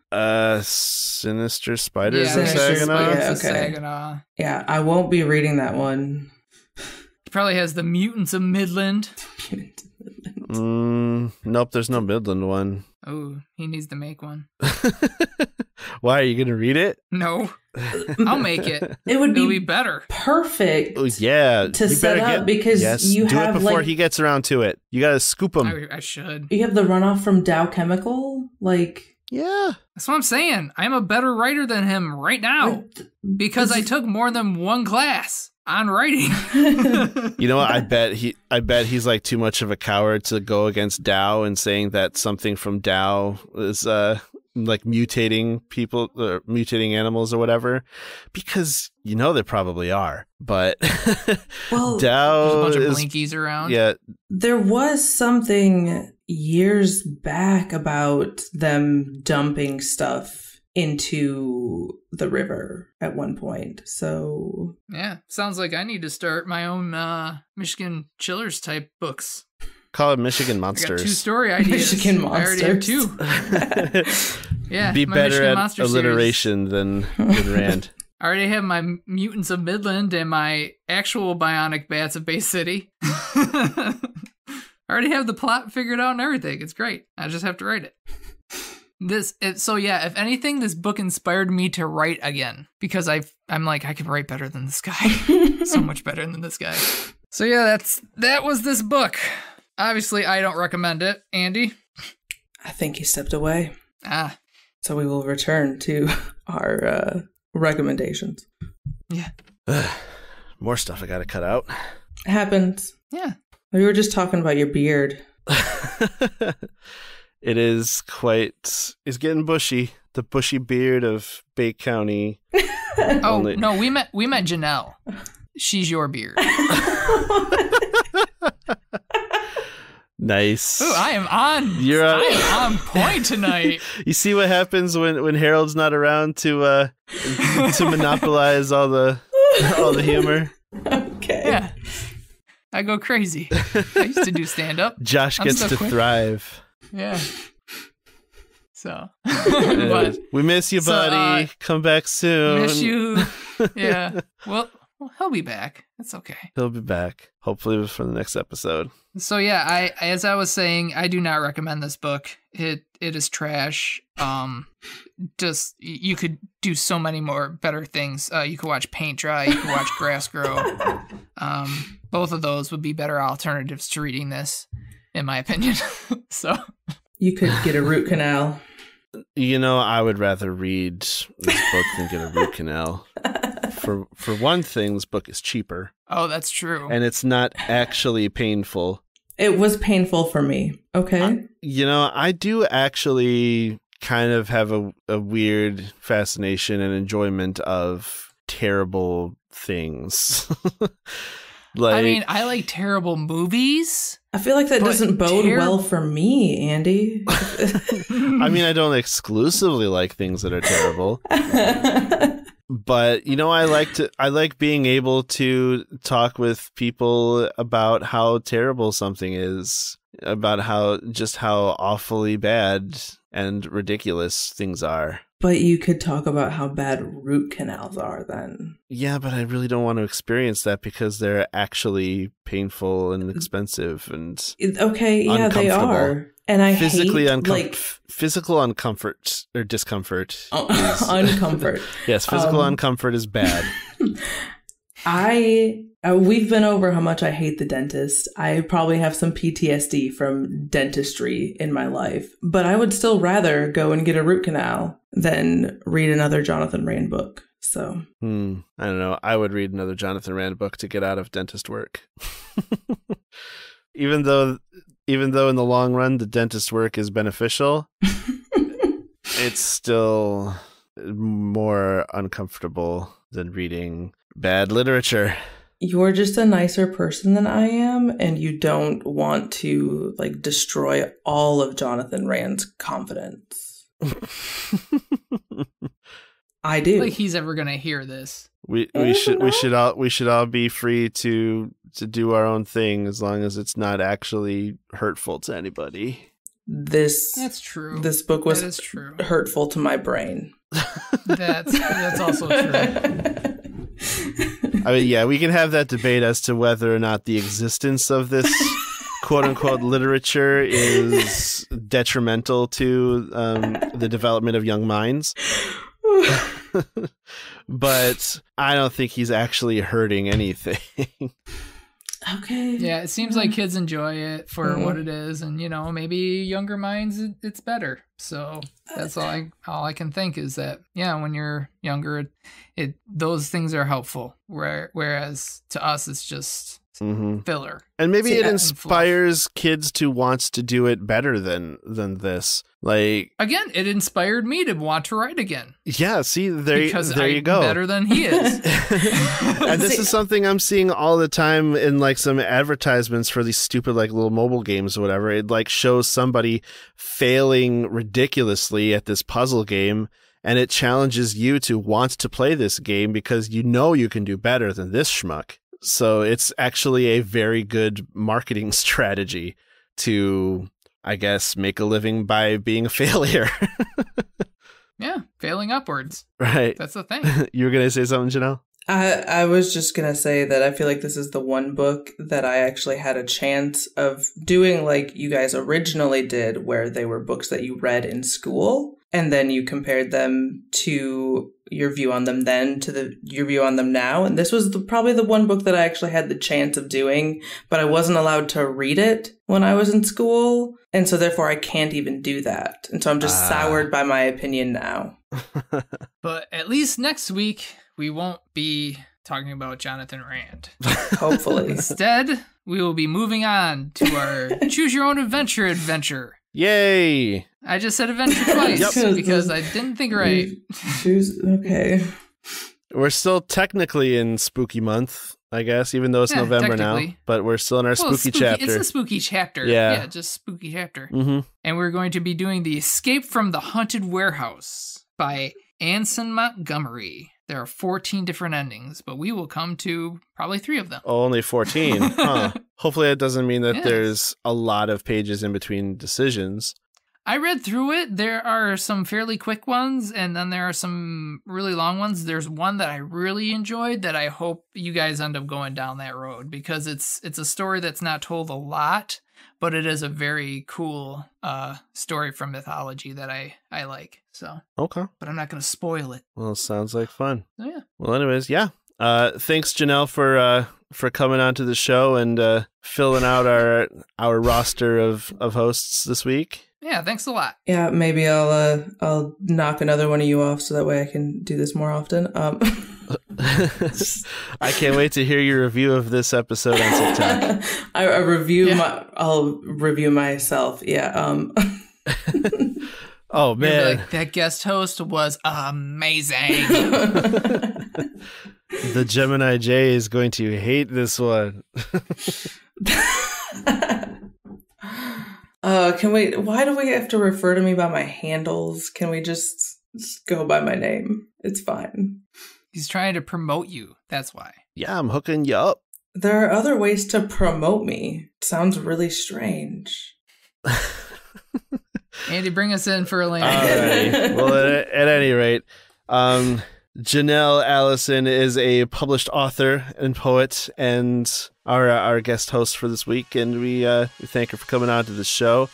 Sinister spiders in Sinister Saginaw? Spiders in Okay. Saginaw. Yeah, I won't be reading that one. He probably has the Mutants of Midland. Nope, there's no Midland one. Oh, he needs to make one. Why, are you going to read it? No. I'll make it. It'll be better. Perfect. Oh, yeah. To set up because you do have it before like, he gets around to it. You got to scoop him. I should. you have the runoff from Dow Chemical. Like, Yeah. That's what I'm saying. I'm a better writer than him right now because I took more than one class on writing. You know what? I bet he's like too much of a coward to go against Dow and saying that something from Dow is like mutating people, or mutating animals or whatever, because you know they probably are. But well, Dow There's a bunch of is, blinkies around. yeah. there was something years back about them dumping stuff into the river at one point. So Yeah, sounds like I need to start my own Michigan Chillers type books. Call it Michigan I got Monsters. 2 story ideas. Michigan I already have Monsters. 2. Yeah, Be my better Michigan at Monster alliteration than Rand. I already have my Mutants of Midland and my actual Bionic Bats of Bay City. I already have the plot figured out and everything. It's great. I just have to write it. So yeah, if anything, this book inspired me to write again because I'm like, I can write better than this guy. So much better than this guy. So yeah, that was this book. Obviously, I don't recommend it. Andy? I think he stepped away. Ah. So we will return to our recommendations. Yeah. More stuff I got to cut out. It happens. Yeah. We were just talking about your beard. It is it's getting bushy. The bushy beard of Bay County. Oh, no, we met Janelle. She's your beard. Nice. Ooh, I am on point tonight. You see what happens when Harold's not around to monopolize all the humor? Okay. Yeah. I go crazy. I used to do stand up. Josh gets to thrive. Yeah. So. But, we miss you, buddy. Come back soon. Miss you. Yeah. Well, he'll be back. It's okay. He'll be back. Hopefully for the next episode. So yeah, as I was saying, I do not recommend this book. It is trash. Just you could do so many more better things. You could watch paint dry. You could watch grass grow. Both of those would be better alternatives to reading this, in my opinion. So you could get a root canal. You know, I would rather read this book than get a root canal. For one thing, this book is cheaper. Oh, that's true. And it's not actually painful. It was painful for me. Okay. You know, I do actually kind of have a weird fascination and enjoyment of terrible things. I mean, I like terrible movies. I feel like that doesn't bode well for me, Andy. I mean, I don't exclusively like things that are terrible. But, you know, I like being able to talk with people about how terrible something is, about how awfully bad and ridiculous things are. But you could talk about how bad root canals are then. Yeah, but I really don't want to experience that because they're actually painful and expensive and okay, yeah, they are. And I physically hate physical uncomfort or discomfort. Uncomfort. Yes, physical uncomfort is bad. We've been over how much I hate the dentist. I probably have some PTSD from dentistry in my life, but I would still rather go and get a root canal than read another Jonathan Rand book. So, I don't know. I would read another Jonathan Rand book to get out of dentist work. Even though in the long run, the dentist work is beneficial, it's still more uncomfortable than reading bad literature. You're just a nicer person than I am, and you don't want to like destroy all of Jonathan Rand's confidence. I do. Like he's ever gonna hear this. We should all be free to do our own thing as long as it's not actually hurtful to anybody. That's true. This book was hurtful to my brain. That's also true. I mean, yeah, we can have that debate as to whether or not the existence of this quote-unquote literature is detrimental to the development of young minds. But I don't think he's actually hurting anything. Okay. Yeah, it seems like kids enjoy it for what it is, and maybe younger minds it's better. So that's all I can think is that when you're younger, those things are helpful. Whereas to us, it's just filler. And maybe it inspires kids to want to do it better than this. Like again, it inspired me to want to write again. Yeah, see, there you go. Better than he is. And this is something I'm seeing all the time in like some advertisements for these stupid like little mobile games or whatever. It like shows somebody failing ridiculously at this puzzle game, and it challenges you to want to play this game because you know you can do better than this schmuck. So it's actually a very good marketing strategy to, I guess, make a living by being a failure. Yeah, failing upwards. Right. That's the thing. You were going to say something, Janelle? I was just going to say that I feel like this is the one book that I actually had a chance of doing like you guys originally did, where they were books that you read in school, and then you compared them to your view on them then to your view on them now. And this was probably the one book that I actually had the chance of doing, but I wasn't allowed to read it when I was in school. And so therefore I can't even do that. And so I'm just soured by my opinion now. But at least next week, we won't be talking about Jonathan Rand. Hopefully. Instead, we will be moving on to our Choose Your Own adventure. Yay! I just said adventure twice because I didn't think right. Okay. We're still technically in spooky month, I guess, even though it's November now. But we're still in our spooky chapter. It's a spooky chapter. Yeah, just spooky chapter. Mm-hmm. And we're going to be doing The Escape from the Haunted Warehouse by Anson Montgomery. There are 14 different endings, but we will come to probably 3 of them. Oh, only 14. Huh. Hopefully that doesn't mean that there's a lot of pages in between decisions. I read through it. There are some fairly quick ones, and then there are some really long ones. There's one that I really enjoyed that I hope you guys end up going down that road, because it's a story that's not told a lot, but it is a very cool story from mythology that I like. So okay, but I'm not going to spoil it. Well, it sounds like fun. Oh, yeah. Well, anyways, yeah. Thanks, Janelle, for coming onto the show and filling out our roster of hosts this week. Yeah, thanks a lot. Yeah, maybe I'll knock another one of you off so that way I can do this more often. I can't wait to hear your review of this episode on TikTok. I'll review myself. Yeah. Oh man, like, that guest host was amazing. The Gemini J is going to hate this one. Why do we have to refer to me by my handles? Can we just go by my name? It's fine. He's trying to promote you. That's why. Yeah, I'm hooking you up. There are other ways to promote me. It sounds really strange. Andy, bring us in for a land. Alrighty. Well, at any rate, Janelle Allison is a published author and poet, and our guest host for this week, and we thank her for coming on to the show.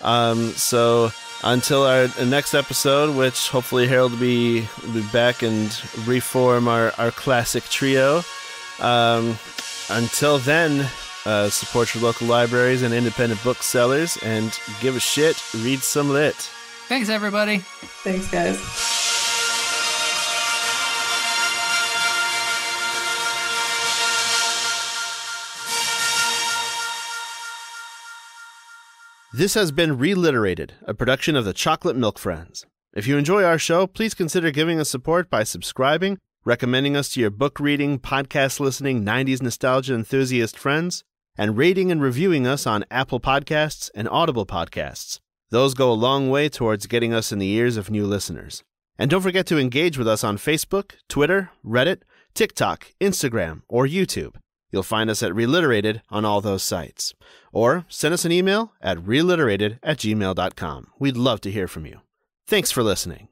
So until our next episode, which hopefully Harold will be back and reform our classic trio, Until then, support your local libraries and independent booksellers, and give a shit, read some lit. Thanks, everybody. Thanks, guys. This has been ReLiterated, a production of the Chocolate Milk Friends. If you enjoy our show, please consider giving us support by subscribing, recommending us to your book reading, podcast listening, 90s nostalgia enthusiast friends, and rating and reviewing us on Apple Podcasts and Audible Podcasts. Those go a long way towards getting us in the ears of new listeners. And don't forget to engage with us on Facebook, Twitter, Reddit, TikTok, Instagram, or YouTube. You'll find us at ReLiterated on all those sites. Or send us an email at reliterated@gmail.com. We'd love to hear from you. Thanks for listening.